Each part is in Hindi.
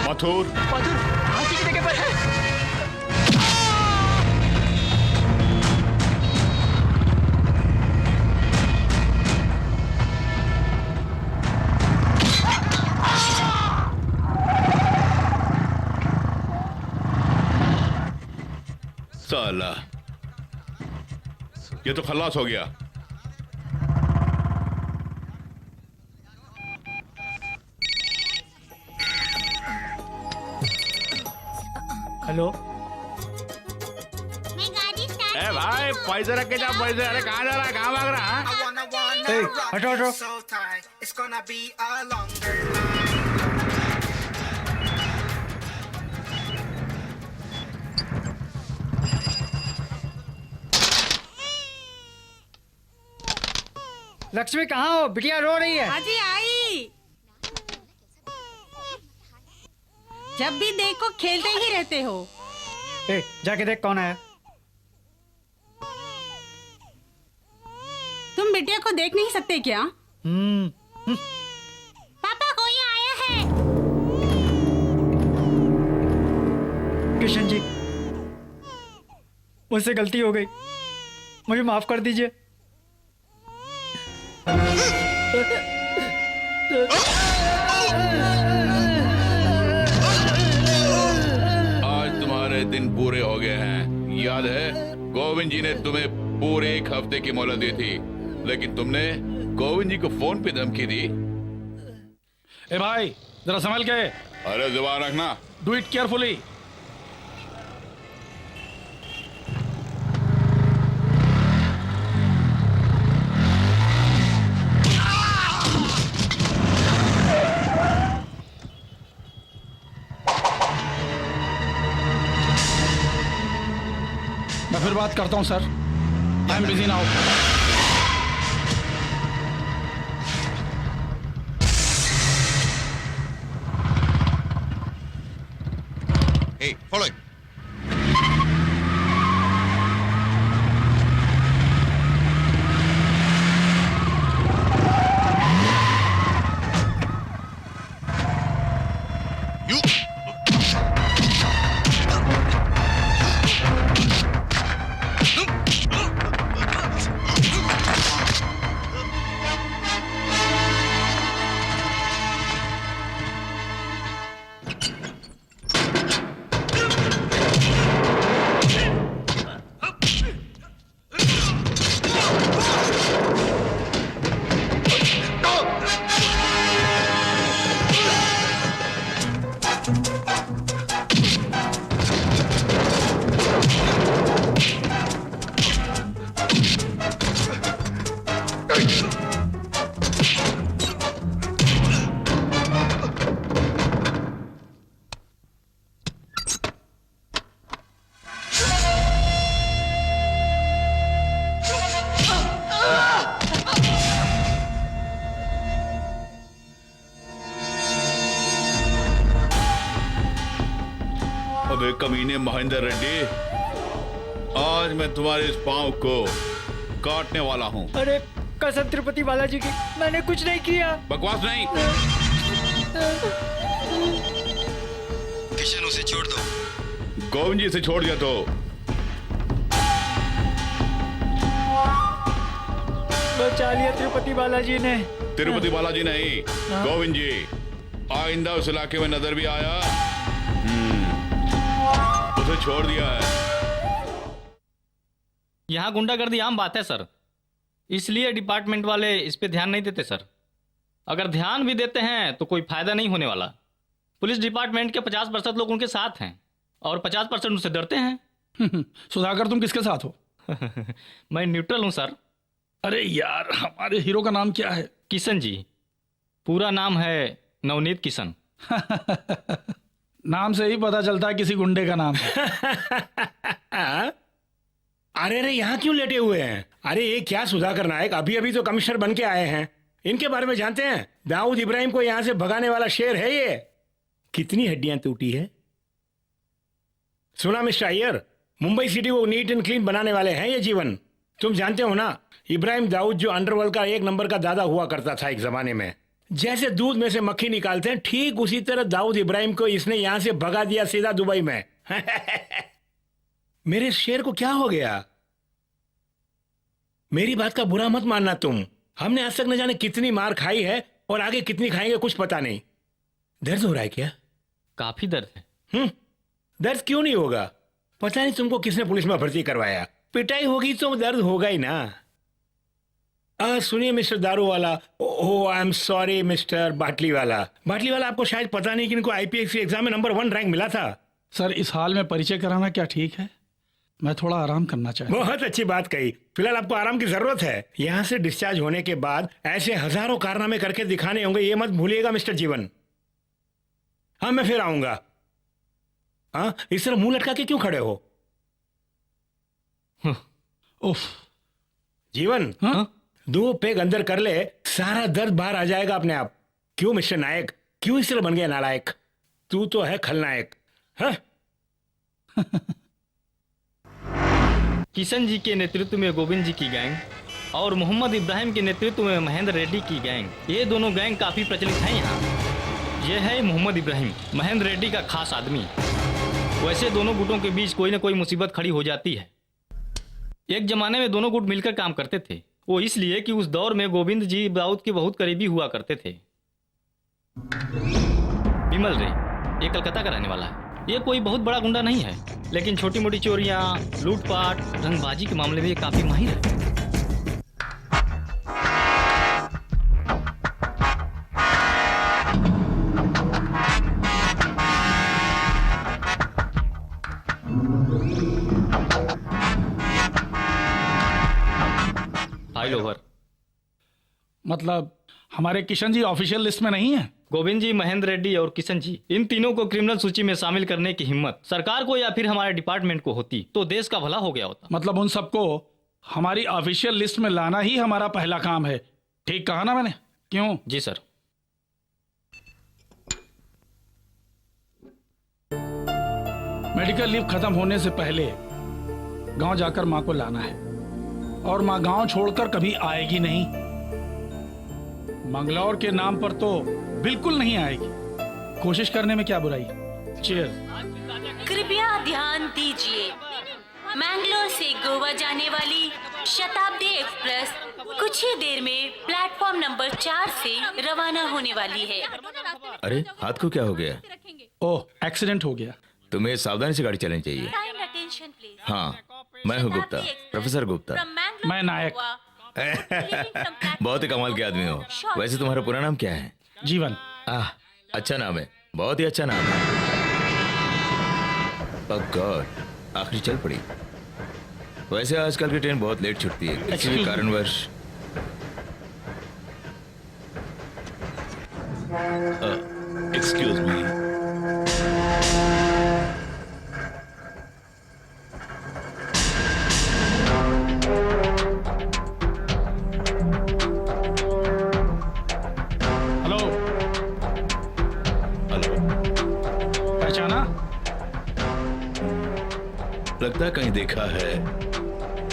मथुर हाथी की जगह पर है। साला, ये तो खल्लास हो गया। हेलो, ए भाई, पैसे रख के जा पैसे। अरे कहाँ जा रहा है, कहाँ भाग रहा है? हटो हटो। लक्ष्मी कहाँ हो? बिटिया रो रही है। अजी आई। जब भी देखो खेलते ही रहते हो। ए, जाके देख कौन आया। तुम बिटिया को देख नहीं सकते क्या? पापा कोई आया है। किशन जी, मुझसे गलती हो गई, मुझे माफ कर दीजिए। आज तुम्हारे दिन पूरे हो गए हैं। याद है, गोविंद जी ने तुम्हें पूरे 1 हफ्ते की मोहलत दी थी, लेकिन तुमने गोविंद जी को फोन पे धमकी दी। ए भाई, जरा संभल के। अरे जुबान रखना। Do it carefully. मैं फिर बात करता हूँ sir. I am busy now. Hey, follow it. You. अबे कमीने महेंद्र रेड्डी, आज मैं तुम्हारे इस पांव को काटने वाला हूँ। अरे कसम तिरुपति बालाजी की, मैंने कुछ नहीं किया। बकवास नहीं। किशन, उसे छोड़ दो। गोविंद जी से छोड़ दिया तो बचा लिया तिरुपति बालाजी ने। तिरुपति बालाजी नहीं, गोविंद जी। आइंदा उस इलाके में नजर भी आया, उसे छोड़ दिया है। यहाँ गुंडागर्दी आम बात है सर, इसलिए डिपार्टमेंट वाले इस पे ध्यान नहीं देते सर। अगर ध्यान भी देते हैं तो कोई फायदा नहीं होने वाला। पुलिस डिपार्टमेंट के 50% लोग उनके साथ हैं और 50% उनसे डरते हैं। सुधाकर, तुम किसके साथ हो? मैं न्यूट्रल हूँ सर। अरे यार, हमारे हीरो का नाम क्या है? किशन जी। पूरा नाम है नवनीत किशन। नाम से ही पता चलता है किसी गुंडे का नाम है। अरे अरे, यहाँ क्यों लेटे हुए हैं? अरे ये क्या सुधाकर नायक, अभी अभी तो कमिश्नर बन के आए हैं। इनके बारे में जानते हैं? दाऊद इब्राहिम को यहाँ से भगाने वाला शेर है ये। कितनी हड्डियां टूटी है। सुना मिस्टर अय्यर, मुंबई सिटी को नीट एंड क्लीन बनाने वाले हैं ये जीवन। तुम जानते हो ना, इब्राहिम दाऊद जो अंडरवर्ल्ड का 1 नंबर का दादा हुआ करता था एक जमाने में, जैसे दूध में से मक्खी निकालते हैं ठीक उसी तरह दाऊद इब्राहिम को इसने यहां से भगा दिया सीधा दुबई में। मेरे शेर को क्या हो गया? मेरी बात का बुरा मत मानना तुम। हमने आज तक न जाने कितनी मार खाई है और आगे कितनी खाएंगे कुछ पता नहीं। दर्द हो रहा है क्या? काफी दर्द है। दर्द क्यों नहीं होगा? पता नहीं तुमको किसने पुलिस में भर्ती करवाया। पिटाई होगी तो दर्द होगा ही ना। सुनिए मिस्टर दारू वाला, ओह आई एम सॉरी मिस्टर बाटली वाला। बाटली वाला, आपको शायद पता नहीं कि इनको आईपीएससी एग्जाम में नंबर 1 रैंक मिला था। सर इस हाल में परिचय कराना क्या ठीक है? मैं थोड़ा आराम करना चाहता हूं। बहुत अच्छी बात कही। फिलहाल आपको आराम की जरूरत है। यहाँ से डिस्चार्ज होने के बाद ऐसे हजारों कारनामे करके दिखाने होंगे, ये मत भूलिएगा मिस्टर जीवन। हाँ मैं फिर आऊंगा। हाँ इस तरह मुंह लटका के क्यों खड़े हो? उफ। जीवन, हाँ? 2 पेग अंदर कर ले, सारा दर्द बाहर आ जाएगा अपने आप। क्यों मिस्टर नायक, क्यों इस तरह बन गया नालायक? तू तो है खलनायक। हाँ? किशन जी के नेतृत्व में गोविंद जी की गैंग और मोहम्मद इब्राहिम के नेतृत्व में महेंद्र रेड्डी की गैंग, ये दोनों गैंग काफी प्रचलित हैं यहाँ। ये है मोहम्मद इब्राहिम, महेंद्र रेड्डी का खास आदमी। वैसे दोनों गुटों के बीच कोई ना कोई मुसीबत खड़ी हो जाती है। एक जमाने में दोनों गुट मिलकर काम करते थे, वो इसलिए कि उस दौर में गोविंद जी दाऊद के बहुत करीबी हुआ करते थे। विमल रे, ये कलकत्ता का रहने वाला है। ये कोई बहुत बड़ा गुंडा नहीं है, लेकिन छोटी मोटी चोरियां, लूटपाट, रंगबाजी के मामले में ये काफी माहिर है। File over. मतलब हमारे किशन जी ऑफिशियल लिस्ट में नहीं है? गोविंद जी, महेंद्र रेड्डी और किशन जी, इन तीनों को क्रिमिनल सूची में शामिल करने की हिम्मत सरकार को या फिर हमारे डिपार्टमेंट को होती तो देश का भला हो गया होता। मतलब उन सबको हमारी ऑफिशियल लिस्ट में लाना ही हमारा पहला काम है। ठीक कहा ना मैंने? क्यों? जी सर। मेडिकल लीव खत्म होने से पहले गांव जाकर माँ को लाना है, और माँ गांव छोड़कर कभी आएगी नहीं। मंगलौर के नाम पर तो बिल्कुल नहीं आएगी। कोशिश करने में क्या बुराई? चीयर्स। कृपया ध्यान दीजिए, मैंगलोर से गोवा जाने वाली शताब्दी एक्सप्रेस कुछ ही देर में प्लेटफॉर्म नंबर 4 से रवाना होने वाली है। अरे हाथ को क्या हो गया? ओह, एक्सीडेंट हो गया। तुम्हें सावधानी से गाड़ी चलानी चाहिए। Kind attention please. हाँ, मैं हूँ गुप्ता, प्रोफेसर गुप्ता। मैं नायक। बहुत ही कमाल के आदमी हो। वैसे तुम्हारा पूरा नाम क्या है? जीवन। अच्छा नाम है, बहुत ही अच्छा नाम है। ओह गॉड, आखिरी चल पड़ी। वैसे आजकल की ट्रेन बहुत लेट छुटती है, किसी भी कारणवश। Excuse me. हेलो। हेलो। पहचाना? लगता है कहीं देखा है,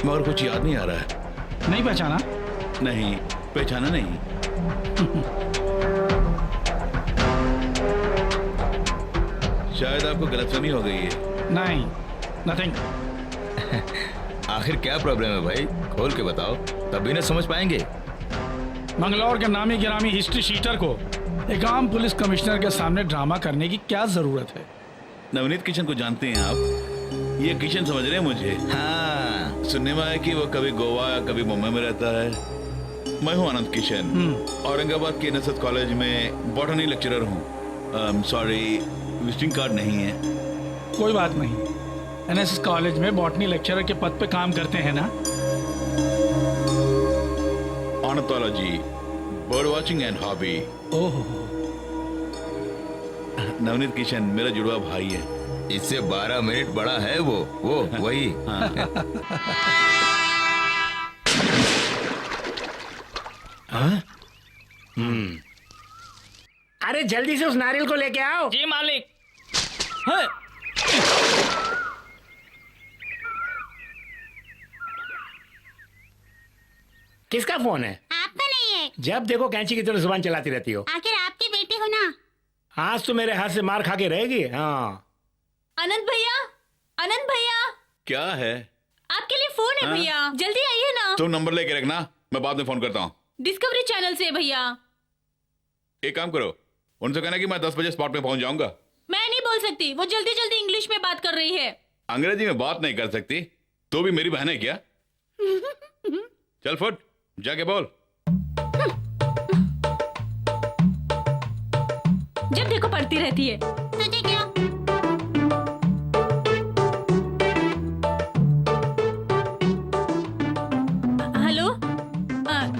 मगर कुछ याद नहीं आ रहा है। नहीं पहचाना? नहीं पहचाना नहीं। शायद आपको गलतफहमी हो गई है। नहीं, नथिंग। आखिर क्या प्रॉब्लम है भाई? खोल के बताओ, तभी ना समझ पाएंगे। मंगलौर के नामी गिरामी हिस्ट्री शीटर को एक आम पुलिस कमिश्नर के सामने ड्रामा करने की क्या जरूरत है? नवनीत किशन को जानते हैं आप? ये किशन समझ रहे हैं मुझे? हाँ, सुनने में आया कि वो कभी गोवा या कभी मुंबई में रहता है। मैं हूँ आनंद किशन, औरंगाबाद के नसरत कॉलेज में बॉटनी लेक्चरर हूँ। सॉरी, विजिटिंग कार्ड नहीं है। कोई बात नहीं। एनएसएस कॉलेज में बॉटनी लेक्चरर के पद पे काम करते हैं ना? Ornithology, bird watching and hobby. Oh, Navneet Kishan मेरा जुड़वा भाई है। इससे 12 मिनट बड़ा है वो वही। अरे जल्दी से उस नारियल को लेके आओ। जी मालिक। किसका फोन है? आप आपका नहीं है। जब देखो कैंची की तरह जुबान चलाती रहती हो। आखिर आपकी बेटी हो ना। आज तो मेरे हाथ से मार खा के रहेगी। हाँ अनंत भैया, अनंत भैया, क्या है? आपके लिए फोन है हाँ? भैया, जल्दी आइए ना। तुम नंबर लेके रखना, मैं बाद में फोन करता हूँ। डिस्कवरी चैनल से भैया। एक काम करो, उनसे कहना कि मैं 10 बजे स्पॉट पे पहुंच जाऊंगा। मैं नहीं बोल सकती, वो जल्दी जल्दी इंग्लिश में बात कर रही है। अंग्रेजी में बात नहीं कर सकती तो भी मेरी बहन है क्या? चल फुट, जाके बोल। जब देखो पढ़ती रहती है। तुझे क्या? Hello,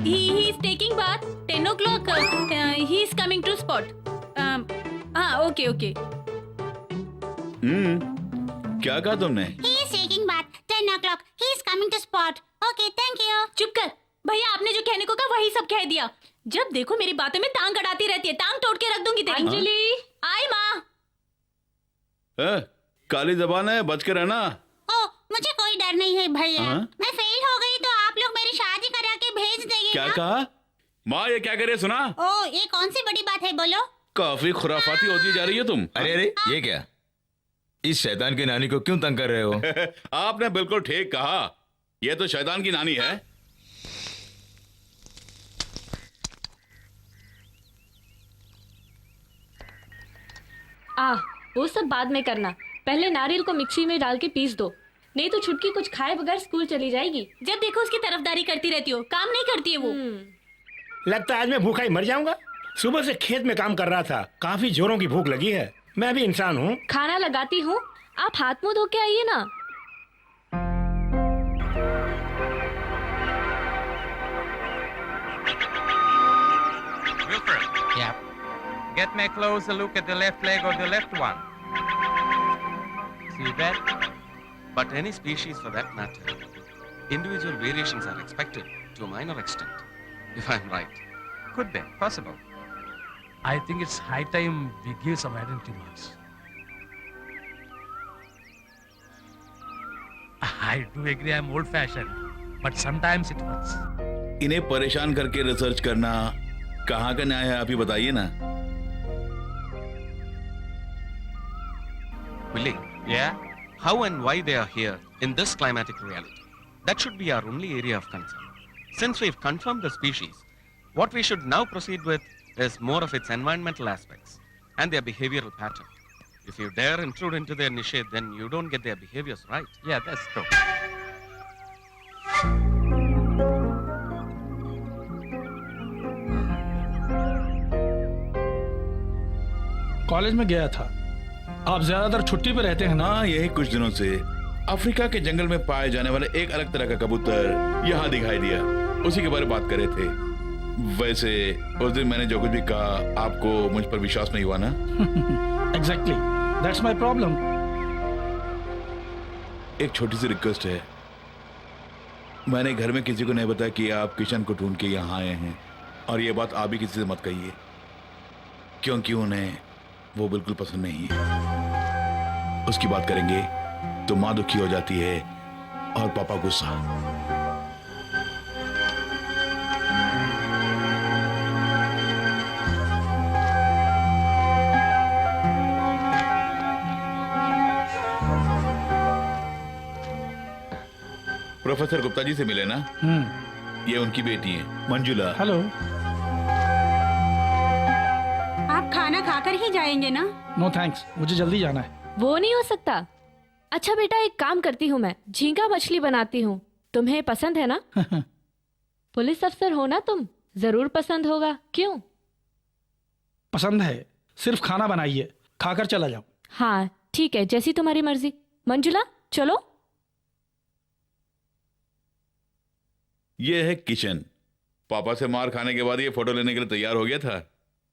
he is taking bath 10 o'clock. He is coming to spot. हाँ, ओके ओके। क्या कहा तुमने? He is taking bath 10 o'clock. He is coming to spot. Okay, thank you. चुप कर भैया, आपने जो कहने को कहा वही सब कह दिया। जब देखो मेरी बातों में टांग अड़ाती रहती है, टांग तोड़ के रख दूंगी तेरी। अंजलि, आई माँ। काली जबान है, बच के रहना। ओ, मुझे कोई डर नहीं है भैया। हाँ? मैं फेल हो गई तो आप लोग मेरी शादी करा के भेज देंगे क्या ना? कहा? माँ ये क्या करे सुना? ओ, ये कौन सी बड़ी बात है, बोलो। काफी खुराफाती होती जा रही है तुम। अरे अरे ये क्या, इस शैतान की नानी को क्यों तंग कर रहे हो? आपने बिल्कुल ठीक कहा, ये तो शैतान की नानी है। वो सब बाद में करना, पहले नारियल को मिक्सी में डाल के पीस दो, नहीं तो छुटकी कुछ खाए बगैर स्कूल चली जाएगी। जब देखो उसकी तरफदारी करती रहती हो, काम नहीं करती है वो। लगता है आज मैं भूखा ही मर जाऊंगा। सुबह से खेत में काम कर रहा था, काफी जोरों की भूख लगी है। मैं भी इंसान हूँ। खाना लगाती हूँ, आप हाथ मुंह धो के आइए ना। Wilfred. Yeah. Get me a closer look at the left leg or the left one. See that? But any species for that matter, individual variations are expected to a minor extent, if I'm right. Could be. Possible. I think it's high time we give some identity marks. I do agree I'm old-fashioned, but sometimes it works. इन्हें परेशान करके रिसर्च करना कहाँ का न्याय है, आप ही बताइए ना। Willie, Yeah? how and why they are here in this climatic reality? That should be our only area of concern. Since we've confirmed the species, what we should now proceed with is more of its environmental aspects and their behavioral pattern. If you dare intrude into their niche, then you don't get their behaviors right. Yeah, that's true. College में गया था। आप ज्यादातर छुट्टी पे रहते हैं ना? हाँ, यही कुछ दिनों से अफ्रीका के जंगल में पाए जाने वाले एक अलग तरह का कबूतर यहाँ दिखाई दिया, उसी के बारे में बात कर रहे थे। वैसे उस दिन मैंने जो कुछ भी कहा, आपको मुझ पर विश्वास नहीं हुआ ना? Exactly, that's my problem. एक छोटी सी रिक्वेस्ट है, मैंने घर में किसी को नहीं बताया कि आप किशन को ढूंढ के यहाँ आए हैं, और ये बात आप भी किसी से मत कहिए, क्योंकि उन्हें वो बिल्कुल पसंद नहीं है। उसकी बात करेंगे तो माँ दुखी हो जाती है और पापा गुस्सा। प्रोफेसर गुप्ता जी से मिले ना? ये उनकी बेटी है मंजुला। हेलो। आप खाना खाकर ही जाएंगे ना? नो थैंक्स, मुझे जल्दी जाना है। वो नहीं हो सकता। अच्छा बेटा, एक काम करती हूँ, मैं झींगा मछली बनाती हूँ, तुम्हें पसंद है ना? पुलिस अफसर हो ना तुम, जरूर पसंद होगा। क्यों? पसंद है, सिर्फ खाना बनाइए, खाकर चला जाओ। हाँ ठीक है, जैसी तुम्हारी मर्जी। मंजुला चलो। ये है किशन। पापा से मार खाने के बाद ये फोटो लेने के लिए तैयार हो गया था।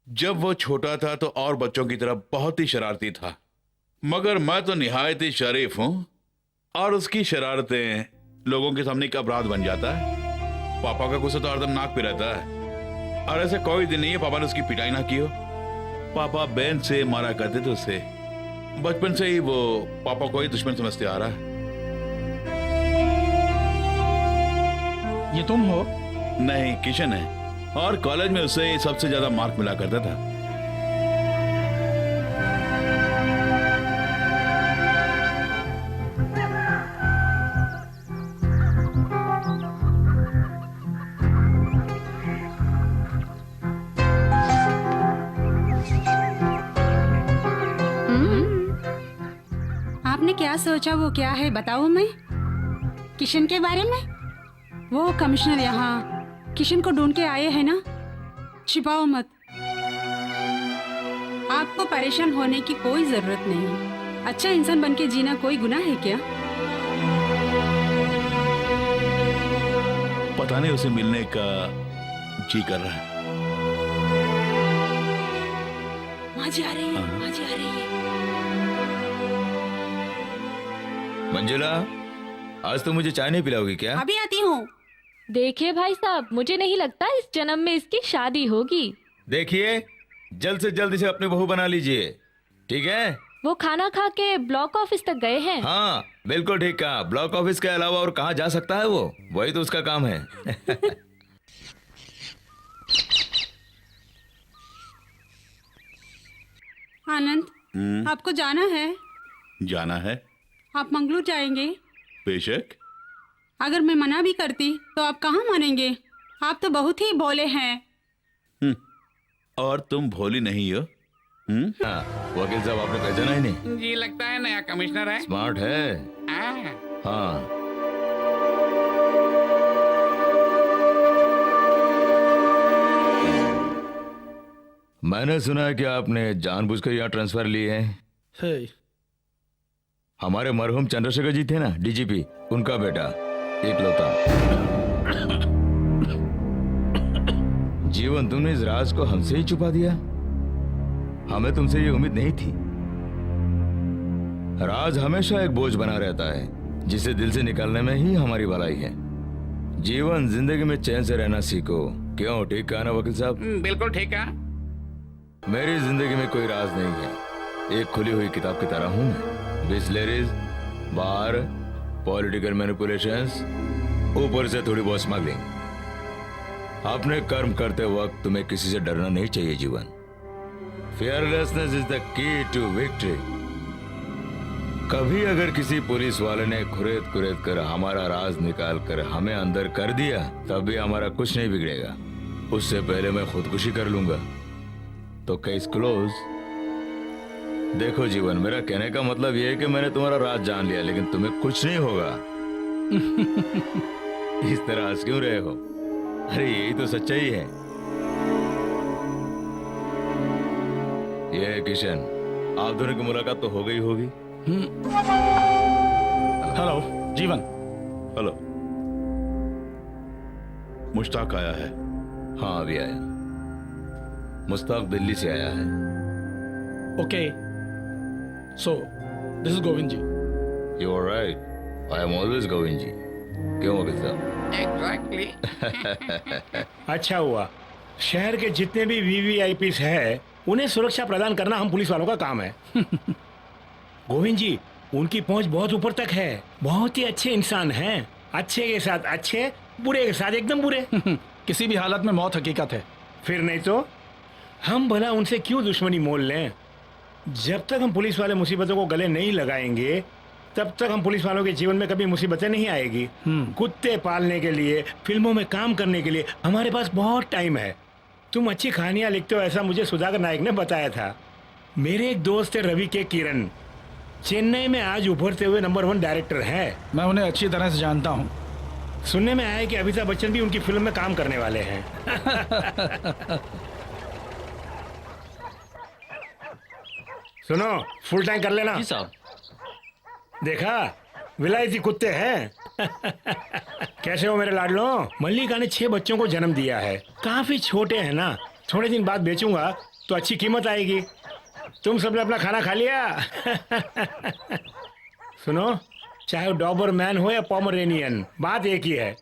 जब वो छोटा था तो और बच्चों की तरह बहुत ही शरारती था, मगर मैं तो निहायत ही शरीफ हूं, और उसकी शरारतें लोगों के सामने एक अपराध बन जाता है। पापा का गुस्सा तो हरदम नाक पे रहता है, और ऐसे कोई दिन नहीं है पापा ने उसकी पिटाई ना की हो। पापा बैन से मारा करते थे उसे। बचपन से ही वो पापा को ही दुश्मन समझते आ रहा है। ये तुम हो? नहीं, किशन है। और कॉलेज में उसे सबसे ज्यादा मार्क मिला करता था। आपने क्या सोचा वो क्या है बताओ मैं? किशन के बारे में? वो कमिश्नर यहाँ किशन को ढूंढ के आए हैं ना, छिपाओ मत। आपको परेशान होने की कोई जरूरत नहीं। अच्छा इंसान बन के जीना कोई गुनाह है क्या? पता नहीं उसे मिलने का जी कर रहा है। माँ जी आ रही है, माँ जी आ रही है। मंजुला, आज तो मुझे चाय नहीं पिलाओगी क्या? अभी आती हूँ। देखिए भाई साहब, मुझे नहीं लगता इस जन्म में इसकी शादी होगी। देखिए, जल्द से जल्द इसे अपनी बहू बना लीजिए, ठीक है? वो खाना खा के ब्लॉक ऑफिस तक गए हैं। हाँ, बिल्कुल ठीक कहा। ब्लॉक ऑफिस के अलावा और कहाँ जा सकता है वो? वही तो उसका काम है। आनंद, आपको जाना है? जाना है? आप मंगलूर जाएंगे? बेशक। अगर मैं मना भी करती तो आप कहाँ मानेंगे? आप तो बहुत ही भोले हैं। और तुम भोली नहीं हो। हाँ, वकील साहब आपने पहचाना ही नहीं? जी लगता है नया कमिश्नर है। स्मार्ट है। हाँ। मैंने सुना है कि आपने जानबूझकर यहाँ ट्रांसफर लिए हैं। हमारे मरहूम चंद्रशेखर जी थे ना, डीजीपी, उनका बेटा इकलौता। जीवन, तुमने इस राज को हमसे ही छुपा दिया। हमें तुमसे ये उम्मीद नहीं थी। राज हमेशा एक बोझ बना रहता है, जिसे दिल से निकालने में ही हमारी भलाई है। जीवन, जिंदगी में चैन से रहना सीखो। क्यों, ठीक कहा ना वकील साहब? बिल्कुल ठीक है। मेरी जिंदगी में कोई राज नहीं है। एक खुली हुई किताब की तरह हूं मैं। बिस्लेरीज, बार, पॉलिटिकल मैनिपुलेशंस, ऊपर से थोड़ी बहुत स्मगलिंग। अपने कर्म करते वक्त तुम्हें किसी से डरना नहीं चाहिए जीवन। Fearlessness is the key to victory. कभी अगर किसी पुलिस वाले ने खुरेद कर हमारा राज निकाल कर हमें अंदर कर दिया, तब भी हमारा कुछ नहीं बिगड़ेगा। उससे पहले मैं खुदकुशी कर लूंगा। तो केस क्लोज। देखो जीवन, मेरा कहने का मतलब यह है कि मैंने तुम्हारा राज जान लिया, लेकिन तुम्हें कुछ नहीं होगा। इस तरह हंस क्यों रहे हो? अरे यही तो सच्चाई है। ये है किशन, आप दोनों की मुलाकात तो हो गई होगी। हेलो जीवन। हेलो। मुश्ताक आया है? हाँ, अभी आया। मुश्ताक दिल्ली से आया है। Okay, so this is Govind ji. You are right, I am always Govind ji. क्यों वकील साहब? एग्जैक्टली। अच्छा हुआ, शहर के जितने भी वीवीआईपीस है उन्हें सुरक्षा प्रदान करना हम पुलिस वालों का काम है। गोविंद जी, उनकी पहुंच बहुत ऊपर तक है। बहुत ही अच्छे इंसान हैं। अच्छे के साथ अच्छे, बुरे के साथ एकदम बुरे। किसी भी हालत में मौत हकीकत है। फिर नहीं तो हम भला उनसे क्यों दुश्मनी मोल लें? जब तक हम पुलिस वाले मुसीबतों को गले नहीं लगाएंगे, तब तक हम पुलिस वालों के जीवन में कभी मुसीबतें नहीं आएगी। कुत्ते पालने के लिए, फिल्मों में काम करने के लिए हमारे पास बहुत टाइम है। तुम अच्छी कहानियां लिखते हो, ऐसा मुझे सुधाकर नायक ने बताया था। मेरे एक दोस्त है रवि के किरण, चेन्नई में आज उभरते हुए नंबर 1 डायरेक्टर है। मैं उन्हें अच्छी तरह से जानता हूँ। सुनने में आया है कि अमिताभ बच्चन भी उनकी फिल्म में काम करने वाले हैं। सुनो, फुल टैंक कर लेना। जी साहब। देखा, विलायती कुत्ते हैं। कैसे हो मेरे लाडलो? मल्लिका ने 6 बच्चों को जन्म दिया है। काफी छोटे हैं ना, थोड़े दिन बाद बेचूंगा तो अच्छी कीमत आएगी। तुम सबने अपना खाना खा लिया? सुनो, चाहे डॉबरमैन हो या पोमरेनियन, बात एक ही है।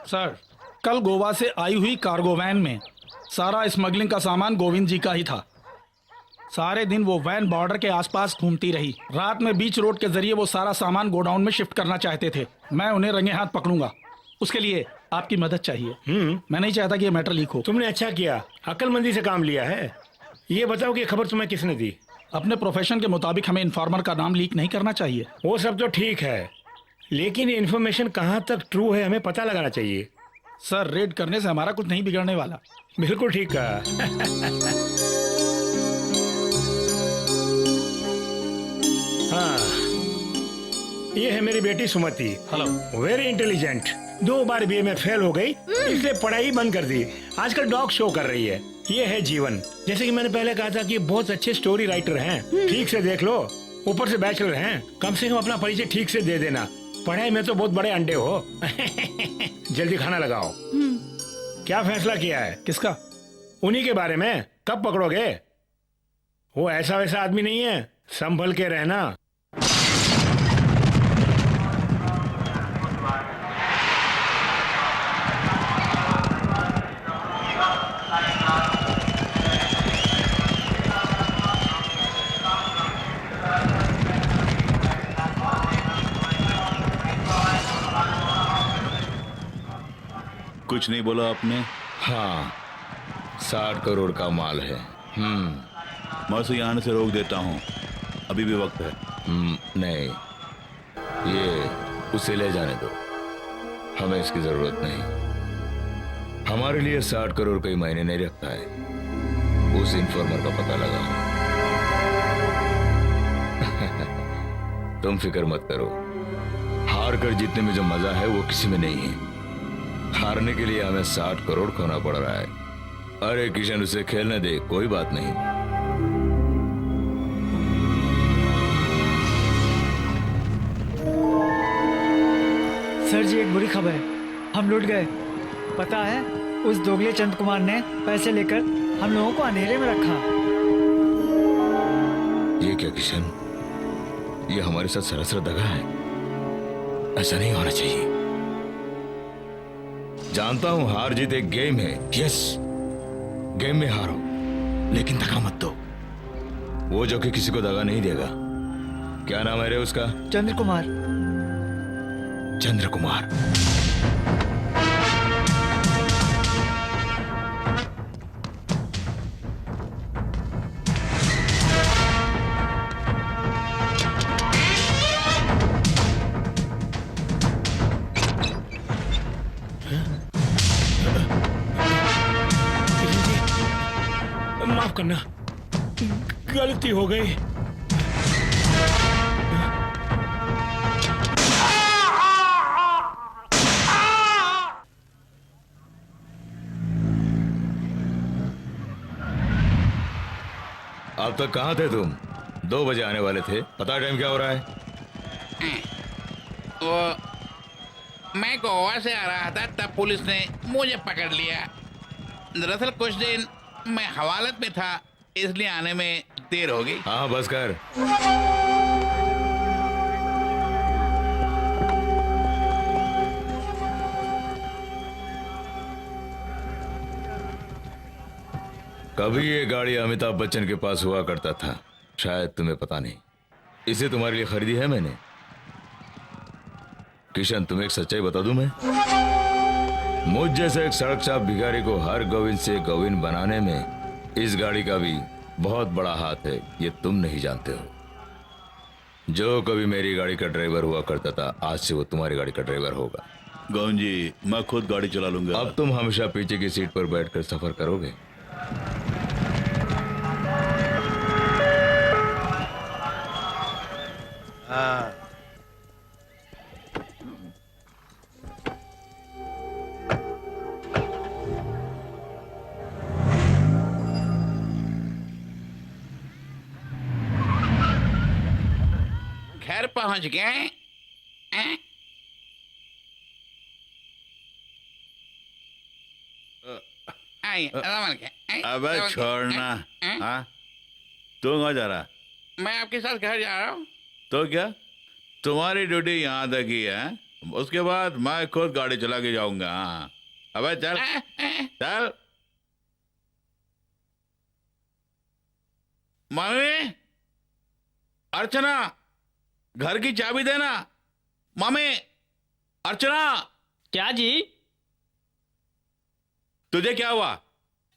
सर, कल गोवा से आई हुई कार्गो वैन में सारा स्मगलिंग का सामान गोविंद जी का ही था। सारे दिन वो वैन बॉर्डर के आसपास घूमती रही। रात में बीच रोड के जरिए वो सारा सामान गोडाउन में शिफ्ट करना चाहते थे। मैं उन्हें रंगे हाथ पकड़ूंगा। उसके लिए आपकी मदद चाहिए। मैं नहीं चाहता कि ये मैटर लीक हो। तुमने अच्छा किया, अक्लमंदी से काम लिया है। ये बताओ कि खबर तुम्हें किसने दी? अपने प्रोफेशन के मुताबिक हमें इन्फॉर्मर का नाम लीक नहीं करना चाहिए। वो सब तो ठीक है, लेकिन ये इन्फॉर्मेशन कहाँ तक ट्रू है हमें पता लगाना चाहिए। सर, रेड करने से हमारा कुछ नहीं बिगड़ने वाला। बिल्कुल ठीक कहा। हाँ, ये है मेरी बेटी सुमति। हेलो। Very intelligent. 2 बार बीए में फेल हो गई, इसलिए पढ़ाई बंद कर दी। आजकल डॉग शो कर रही है। ये है जीवन। जैसे कि मैंने पहले कहा था कि बहुत अच्छे स्टोरी राइटर हैं, ठीक से देख लो। ऊपर से बैचलर हैं, कम से कम अपना परिचय ठीक से दे देना। पढ़ाई में तो बहुत बड़े अंडे हो। जल्दी खाना लगाओ। क्या फैसला किया है? किसका? उन्हीं के बारे में। कब पकड़ोगे? वो ऐसा वैसा आदमी नहीं है, संभल के रहना। कुछ नहीं बोला आपने? हाँ, 60 करोड़ का माल है। मैं उसे यहाँ से रोक देता हूँ, अभी भी वक्त है। नहीं, ये उसे ले जाने दो, हमें इसकी जरूरत नहीं। हमारे लिए 60 करोड़ कई मायने नहीं रखता है। उस इन्फॉर्मर का पता लगाओ। तुम फिक्र मत करो, हार कर जीतने में जो मजा है वो किसी में नहीं है। हारने के लिए हमें 60 करोड़ खोना पड़ रहा है। अरे किशन, उसे खेलने दे, कोई बात नहीं। सर जी, एक बुरी खबर है, हम लूट गए। पता है, उस दोगले चंद कुमार ने पैसे लेकर हम लोगों को अंधेरे में रखा। ये क्या किशन, ये हमारे साथ सरासर दगा है। ऐसा नहीं होना चाहिए। जानता हूं हार जीत एक गेम है। यस, गेम में हारो, लेकिन दगा मत दो। वो जो कि किसी को दगा नहीं देगा। क्या नाम है रे उसका? चंद्र कुमार। चंद्र कुमार। माफ करना, गलती हो गई। अब तक कहाँ थे तुम? 2 बजे आने वाले थे। पता टाइम क्या हो रहा है? वो मैं गोवा से आ रहा था, तब पुलिस ने मुझे पकड़ लिया। दरअसल कुछ दिन मैं हवालत में था, इसलिए आने में देर हो गई। हाँ, बस कर। कभी ये गाड़ी अमिताभ बच्चन के पास हुआ करता था, शायद तुम्हें पता नहीं। इसे तुम्हारे लिए खरीदी है मैंने। किशन, तुम्हें एक सच्चाई बता दूं मैं? मुझ जैसे एक सड़क छाप भिखारी को हर गोविंद से गोविंद बनाने में इस गाड़ी का भी बहुत बड़ा हाथ है। ये तुम नहीं जानते हो। जो कभी मेरी गाड़ी का ड्राइवर हुआ करता था, आज से वो तुम्हारी गाड़ी का ड्राइवर होगा। गोविंद जी, मैं खुद गाड़ी चला लूंगा। अब तुम हमेशा पीछे की सीट पर बैठकर सफर करोगे। घर पहुंच गए? अबे छोड़ना। हाँ, तू कहाँ जा रहा? मैं आपके साथ घर जा रहा हूँ। तो क्या, तुम्हारी ड्यूटी यहाँ तक ही है, उसके बाद मैं खुद गाड़ी चला के जाऊंगा। हाँ, अबे चल चल। मम्मी, अर्चना, घर की चाबी देना। मम्मी, अर्चना। क्या जी? तुझे क्या हुआ?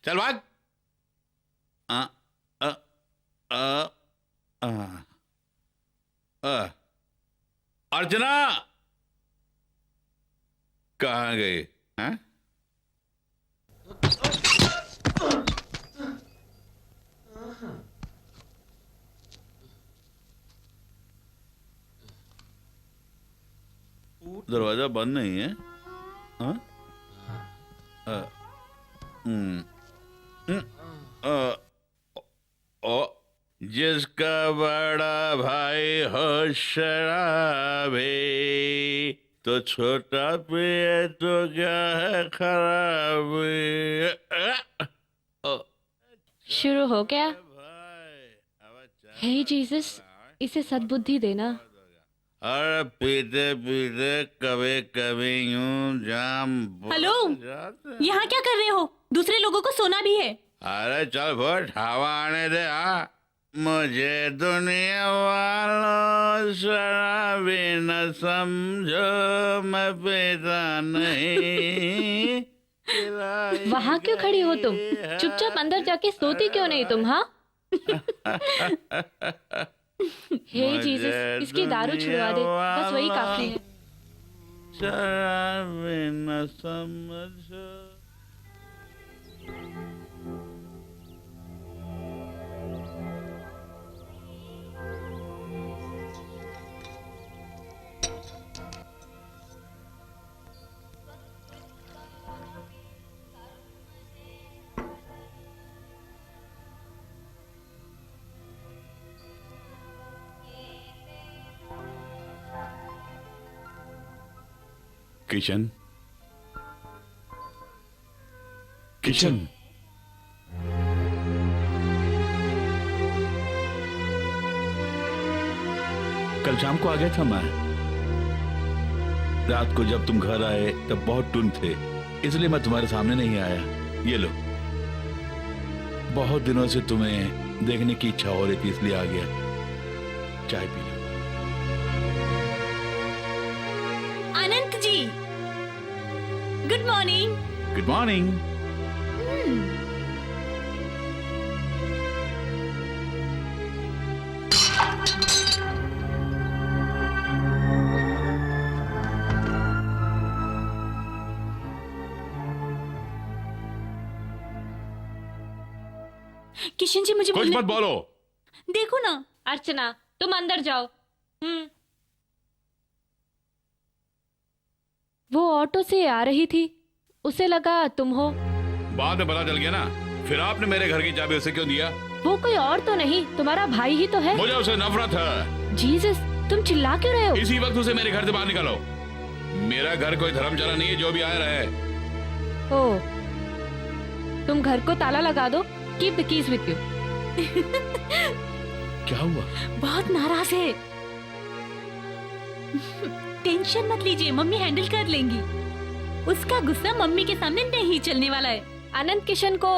चल भाग। आ, आ, आ, आ, आ, अर्चना कहाँ गई? हैं? दरवाजा बंद नहीं है? हाँ? जिसका बड़ा भाई हो शराबी, तो छोटा पिए तो क्या है खराबी। शुरू हो गया। हे जीसस, इसे सद्बुद्धि देना। अरे पीते पीते कभी कभी यूं जाम। हेलो, यहाँ क्या कर रहे हो? दूसरे लोगों को सोना भी है। अरे चल फुट, हवा आने दे। मुझे दुनिया वालों शराबी न समझो, मैं पीता नहीं। वहाँ क्यों खड़ी हो तुम? चुपचाप अंदर जाके सोती क्यों नहीं तुम? हाँ हे जीसस, इसकी दारू छुड़वा दे, बस वही काफी है। शराबी न समझो। किशन, किशन, कल शाम को आ गया था मैं। रात को जब तुम घर आए तब बहुत टुन थे, इसलिए मैं तुम्हारे सामने नहीं आया। ये लो, बहुत दिनों से तुम्हें देखने की इच्छा हो रही थी, इसलिए आ गया। चाय पी लो। Anant ji, good morning. Good morning. Kishan ji, मुझे कुछ मत बोलो। देखो ना। अर्चना, तुम अंदर जाओ। वो ऑटो से आ रही थी, उसे लगा तुम हो। बाद में पता चल गया ना। फिर आपने मेरे घर की चाबी उसे क्यों दिया? वो कोई और तो नहीं, तुम्हारा भाई ही तो है। मुझे उसे नफरत है। जीसस, तुम चिल्ला क्यों रहे हो? इसी वक्त उसे मेरे घर से बाहर निकालो। मेरा घर कोई धर्मशाला नहीं है, जो भी आए रहे। ओ, तुम घर को ताला लगा दो। Keep the keys with you. क्या हुआ? बहुत नाराज है। टेंशन मत लीजिए, मम्मी हैंडल कर लेंगी। उसका गुस्सा मम्मी के सामने नहीं चलने वाला है। अनंत किशन को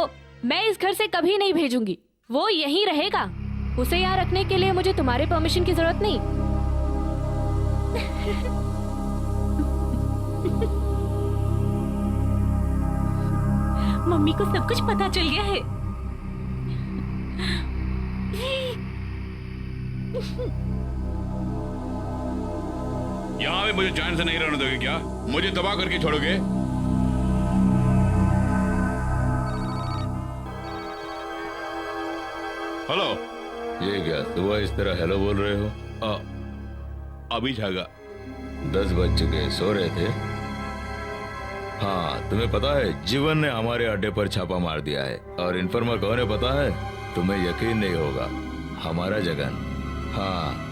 मैं इस घर से कभी नहीं भेजूंगी, वो यहीं रहेगा। उसे यहाँ रखने के लिए मुझे तुम्हारे परमिशन की जरूरत नहीं। मम्मी को सब कुछ पता चल गया है। यहाँ भी मुझे चैन से नहीं रहने दोगे क्या? मुझे तबाह करके छोड़ोगे? हेलो। ये क्या सुबह इस तरह हेलो बोल रहे हो? अभी जागा। 10 बज चुके, सो रहे थे। हाँ, तुम्हें पता है जीवन ने हमारे अड्डे पर छापा मार दिया है। और इन्फॉर्मर कौन है पता है? तुम्हें यकीन नहीं होगा, हमारा जगन। हाँ,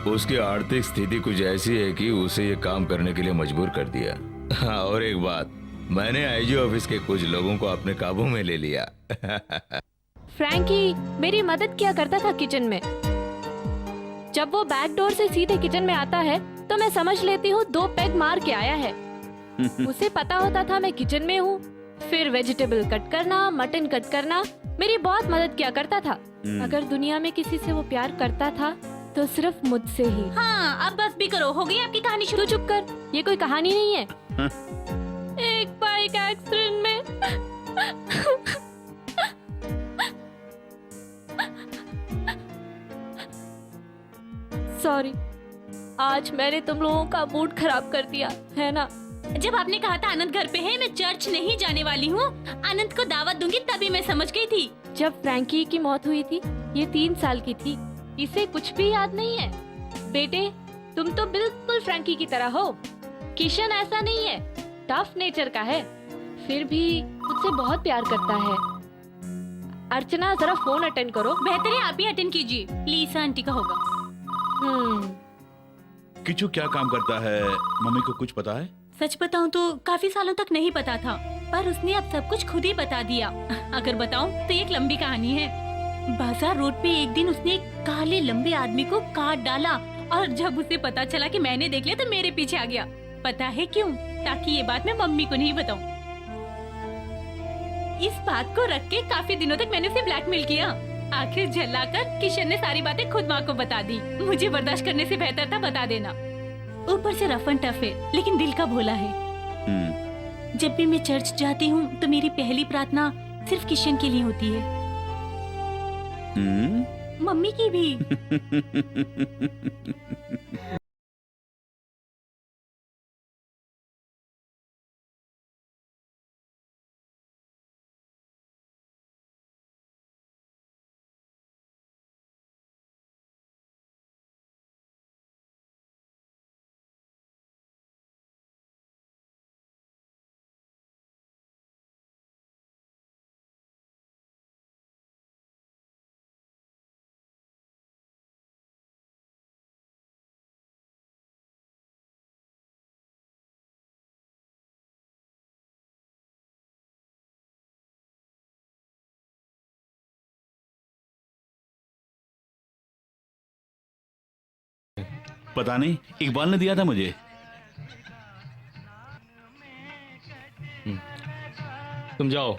उसकी आर्थिक स्थिति कुछ ऐसी है कि उसे ये काम करने के लिए मजबूर कर दिया। हाँ, और एक बात, मैंने आईजी ऑफिस के कुछ लोगों को अपने काबू में ले लिया। फ्रैंकी मेरी मदद किया करता था किचन में। जब वो बैक डोर से सीधे किचन में आता है तो मैं समझ लेती हूँ 2 पेग मार के आया है। उसे पता होता था मैं किचन में हूँ। फिर वेजिटेबल कट करना, मटन कट करना, मेरी बहुत मदद किया करता था। अगर दुनिया में किसी से वो प्यार करता था तो सिर्फ मुझसे ही। हाँ, अब बस भी करो, हो गई आपकी कहानी शुरू। तू चुप कर, ये कोई कहानी नहीं है। एक बाइक एक्सीडेंट में सॉरी, आज मैंने तुम लोगों का मूड खराब कर दिया है ना। जब आपने कहा था आनंद घर पे है, मैं चर्च नहीं जाने वाली हूँ, आनंद को दावत दूंगी, तभी मैं समझ गई थी। जब फ्रैंकी की मौत हुई थी, ये 3 साल की थी, इसे कुछ भी याद नहीं है। बेटे, तुम तो बिल्कुल फ्रैंकी की तरह हो। किशन ऐसा नहीं है, टफ नेचर का है, फिर भी मुझसे बहुत प्यार करता है। अर्चना, जरा फोन अटेंड करो। बेहतर है आप ही अटेंड कीजिए, प्लीज, आंटी का होगा। किचू क्या काम करता है, मम्मी को कुछ पता है? सच बताऊं तो काफी सालों तक नहीं पता था, पर उसने अब सब कुछ खुद ही बता दिया। अगर बताऊं तो एक लंबी कहानी है। बाजार रोड पे एक दिन उसने एक काले लंबे आदमी को काट डाला, और जब उसे पता चला कि मैंने देख लिया तो मेरे पीछे आ गया। पता है क्यों? ताकि ये बात मैं मम्मी को नहीं बताऊं। इस बात को रख के काफी दिनों तक मैंने उसे ब्लैकमेल किया। आखिर झल्लाकर किशन ने सारी बातें खुद माँ को बता दी। मुझे बर्दाश्त करने से बेहतर था बता देना। ऊपर से रफ एंड टफ है, लेकिन दिल का भोला है। जब भी मैं चर्च जाती हूँ तो मेरी पहली प्रार्थना सिर्फ किशन के लिए होती है। मम्मी की भी। पता नहीं, इकबाल ने दिया था मुझे। तुम जाओ।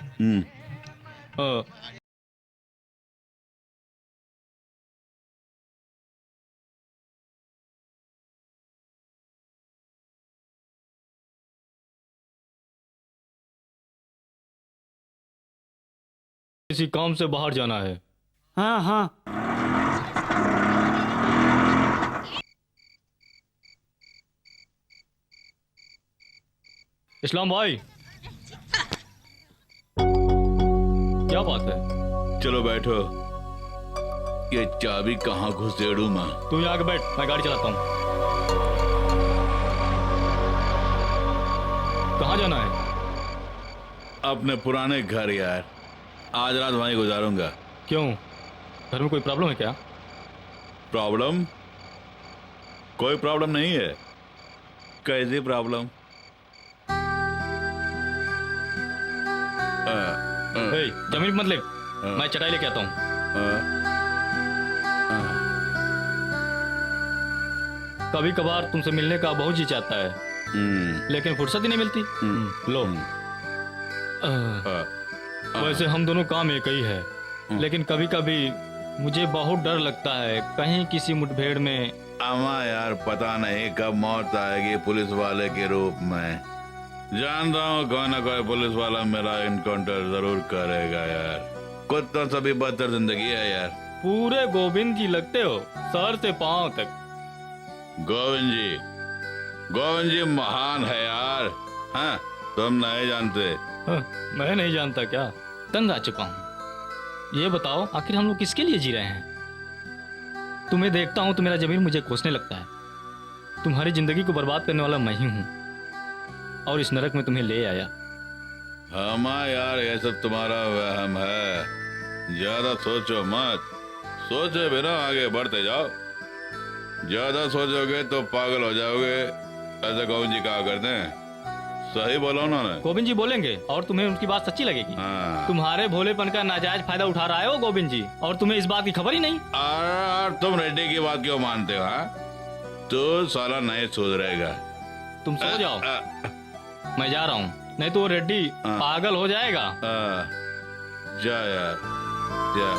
किसी काम से बाहर जाना है। हाँ हाँ। इस्लाम भाई, क्या बात है? चलो बैठो। ये चाबी कहाँ घुसेड़ू मैं? तू यहाँ आके बैठ, मैं गाड़ी चलाता हूँ। कहाँ जाना है? अपने पुराने घर यार, आज रात वहीं गुजारूंगा। क्यों, घर में कोई प्रॉब्लम है क्या? प्रॉब्लम? कोई प्रॉब्लम नहीं है। कैसी प्रॉब्लम? जमीन मत ले, मैं चटाई लेके आता हूँ। कभी कभार तुमसे मिलने का बहुत जी चाहता है, लेकिन फुर्सत ही नहीं मिलती। लो। वैसे हम दोनों काम एक ही है, लेकिन कभी कभी मुझे बहुत डर लगता है कहीं किसी मुठभेड़ में। अम्मा यार, पता नहीं कब मौत आएगी पुलिस वाले के रूप में। जान रहा हूँ कोई ना कोई पुलिस वाला मेरा इनकाउंटर जरूर करेगा यार। कुत्तों से भी बदतर जिंदगी है यार। पूरे गोविंद जी लगते हो, सर से पांव तक। गोविंद जी महान है यार। हाँ, तुम नहीं जानते। हाँ, मैं नहीं जानता क्या? तंग आ चुका हूँ। ये बताओ, आखिर हम लोग किसके लिए जी रहे हैं? तुम्हें देखता हूँ तो मेरा जमीर मुझे कोसने लगता है। तुम्हारी जिंदगी को बर्बाद करने वाला मैं ही हूँ, और इस नरक में तुम्हें ले आया। हाँ यार, ये सब तुम्हारा वहम है। ज्यादा सोचो मत, सोचे बिना आगे बढ़ते जाओ। ज्यादा सोचोगे तो पागल हो जाओगे, ऐसे गोविंद जी कहा करते हैं। सही बोला उन्होंने। गोविंद जी बोलेंगे और तुम्हें उनकी बात सच्ची लगेगी। हाँ। तुम्हारे भोलेपन का नाजायज फायदा उठा रहा है वो गोविंद जी, और तुम्हें इस बात की खबर ही नहीं। तुम रेड्डी की बात क्यों मानते हो? हाँ, तो साला नहीं सुधरेगा। तुम सो जाओ, मैं जा रहा हूँ, नहीं तो वो रेड्डी पागल हो जाएगा। जा यार, जा।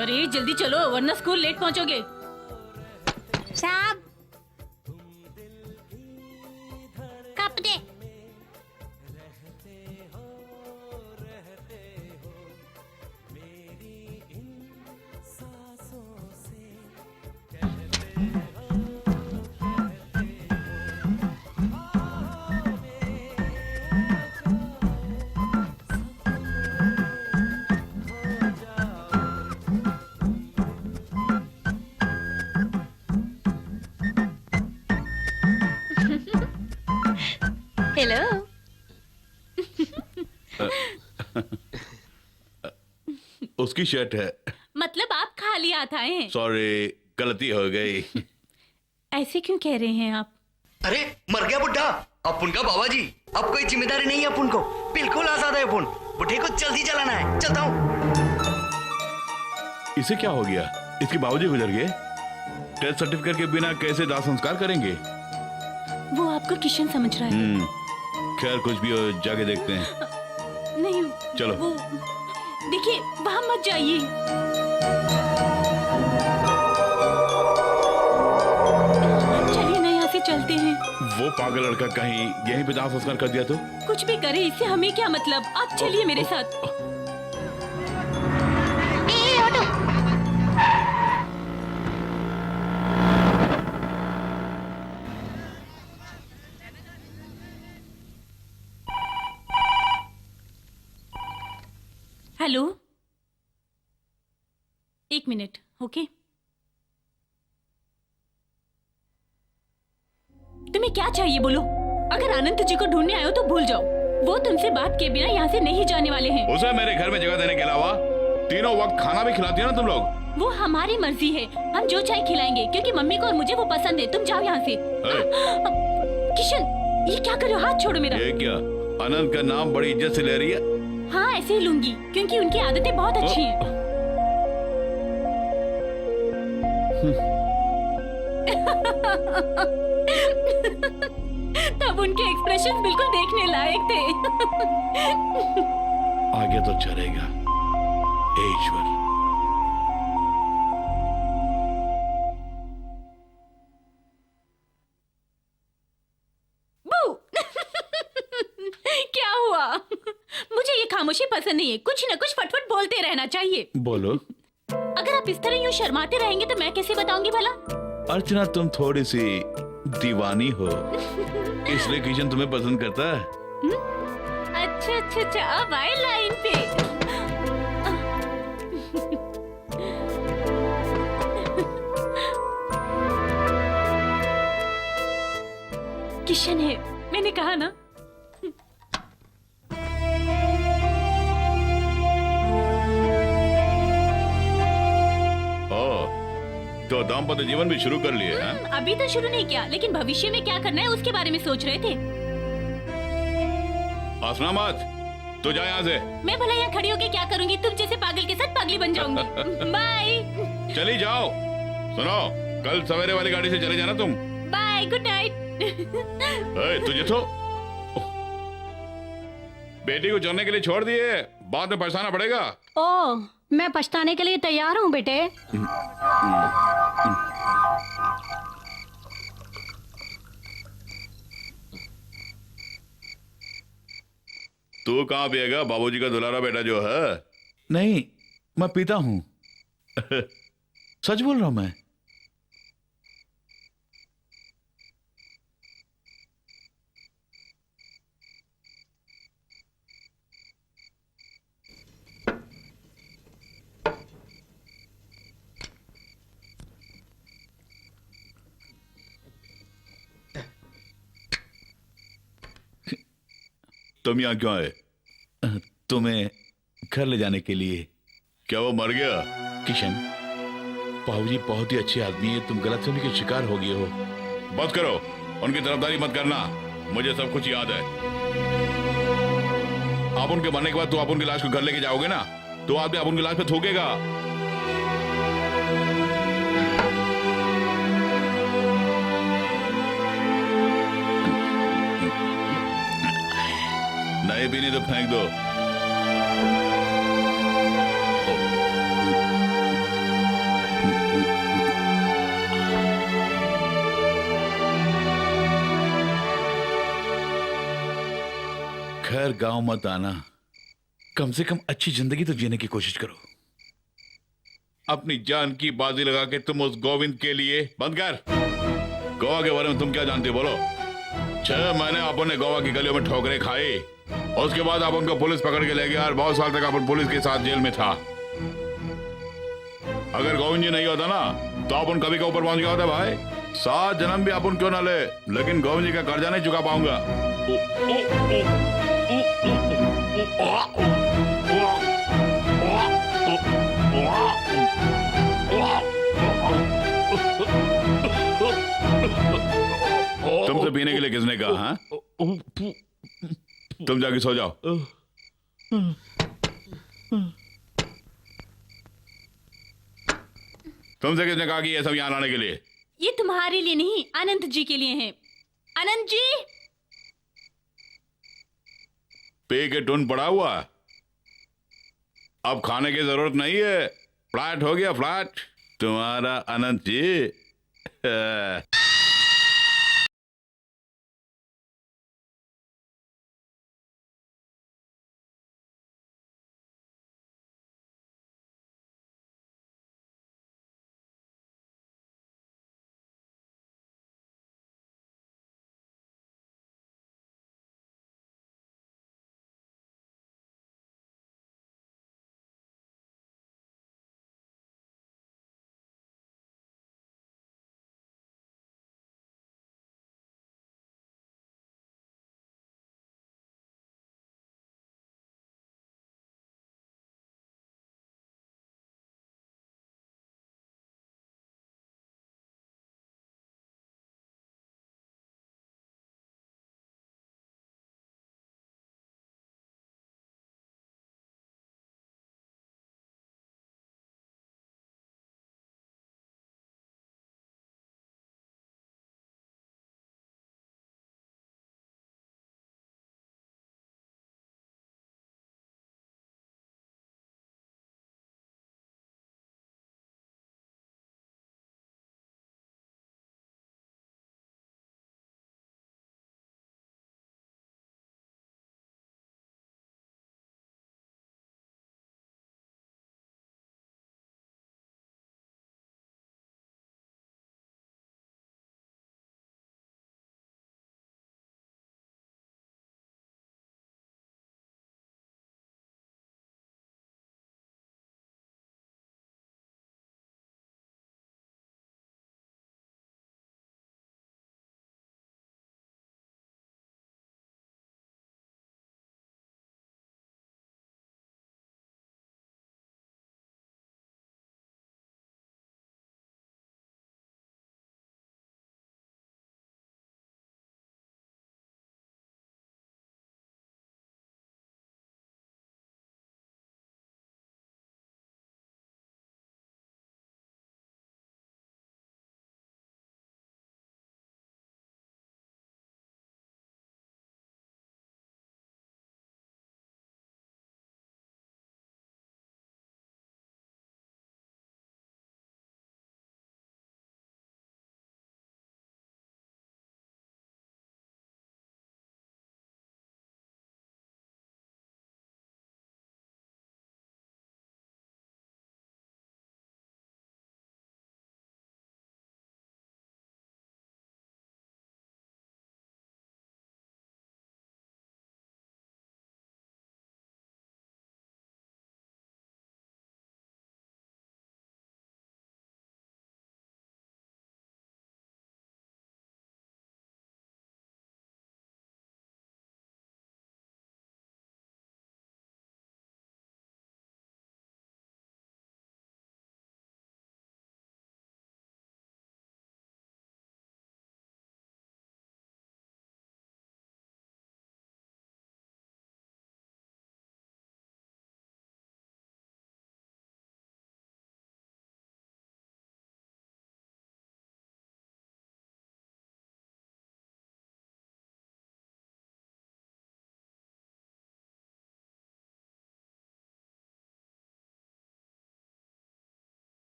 अरे जल्दी चलो, वरना स्कूल लेट पहुंचोगे। साहब, कपड़े। उसकी शर्ट है। मतलब आप खाली हाथ आए हैं? सॉरी, गलती हो गई। ऐसे क्यों कह रहे हैं आप? अरे मर गया बुड्ढा अपुन का बाबा जी। अब कोई जिम्मेदारी नहीं है अपुन को, बिल्कुल आजाद है अपुन। बुढ़े को जल्दी चलाना है, चलता हूँ। इसे क्या हो गया? इसके बाबूजी गुजर गए। टेस्ट सर्टिफिकेट के बिना कैसे दाह संस्कार करेंगे? वो आपको किशन समझ रहा है। खैर कुछ भी हो, जाके देखते हैं। नहीं चलो। वो देखिए, वहां मत जाइए। चलिए ना, यहाँ से चलते हैं। वो पागल लड़का कहीं यहीं पे दाह संस्कार कर दिया तो? कुछ भी करे, इससे हमें क्या मतलब। आप चलिए मेरे साथ। हेलो, एक मिनट। ओके, तुम्हें क्या चाहिए बोलो। अगर आनंद जी को ढूंढने आए हो तो भूल जाओ। वो तुमसे बात किए बिना यहाँ से नहीं जाने वाले हैं। उसे मेरे घर में जगह देने के अलावा तीनों वक्त खाना भी खिलाती है ना तुम लोग? वो हमारी मर्जी है, हम जो चाहे खिलाएंगे, क्योंकि मम्मी को और मुझे वो पसंद है। तुम जाओ यहाँ से। किशन, ये क्या कर रहे हो? हाथ छोड़ो मेरा। ये क्या? आनंद का नाम बड़ी इज्जत से ले रही है। हाँ, ऐसे ही लूंगी, क्योंकि उनकी आदतें बहुत अच्छी हैं। तब उनके एक्सप्रेशन बिल्कुल देखने लायक थे। आगे तो चलेगा ईश्वर। बू! क्या हुआ? मुझे ये खामोशी पसंद नहीं है। कुछ न कुछ फटफट बोलते रहना चाहिए। बोलो। अगर आप इस तरह यूं शर्माते रहेंगे तो मैं कैसे बताऊंगी भला? अर्चना, तुम थोड़ी सी दीवानी हो, इसलिए किशन तुम्हें पसंद करता है। अच्छा अच्छा अच्छा, अब आए लाइन पे। किशन है, मैंने कहा ना। तो दाम्पत्य जीवन भी शुरू कर लिए हैं? अभी तो शुरू नहीं किया, लेकिन भविष्य में क्या करना है उसके बारे में सोच रहे थे। हंसना मत, तो जा यहाँ से। मैं भला यहाँ खड़ी होके क्या करूँगी? तुम जैसे पागल के साथ पागली बन जाऊंगी। बाय। चली जाओ। सुनो, कल सवेरे वाली गाड़ी से चले जाना तुम। Bye, good night. तुझे तो बेटी को चलने के लिए छोड़ दिए, बाद में पछताना पड़ेगा। ओह, मैं पछताने के लिए तैयार हूँ बेटे। तू कहाँ पिएगा? बाबूजी का दुलारा बेटा जो है। नहीं, मैं पीता हूँ। सच बोल रहा हूँ मैं। तुम यहाँ क्यों आए? तुम्हें घर ले जाने के लिए। क्या वो मर गया? किशन, बाबूजी बहुत ही अच्छे आदमी है, तुम गलतफहमी के शिकार हो गए हो। बस करो, उनकी तरफदारी मत करना, मुझे सब कुछ याद है। आप उनके मरने के बाद तो आप उनकी लाश को घर लेके जाओगे ना, तो आदमी आप उनकी लाश पे थूकेगा। नहीं पीनी तो फेंक दो। खैर, गांव मत आना, कम से कम अच्छी जिंदगी तो जीने की कोशिश करो। अपनी जान की बाजी लगा के तुम उस गोविंद के लिए। बंद कर। गोवा के बारे में तुम क्या जानते हो बोलो? 6 महीने अपन ने गोवा की गलियों में ठोकरें खाई, उसके बाद अपन को पुलिस पकड़ के ले गया और बहुत साल तक अपन पुलिस के साथ जेल में था। अगर गोविंद जी नहीं होता ना, तो अपन कभी का ऊपर पहुंच गया होता भाई। 7 जन्म भी अपन क्यों ना ले, लेकिन गोविंद जी का कर्जा नहीं चुका पाऊंगा। तुमसे पीने के लिए किसने कहा? हाँ, तुम जाके सो जाओ। तुमसे किसने कहा कि ये सब यहाँ लाने के लिए? ये तुम्हारे लिए नहीं, अनंत जी के लिए है। अनंत जी, पे के टून पड़ा हुआ, अब खाने की जरूरत नहीं है। फ्लैट हो गया, फ्लैट तुम्हारा अनंत जी।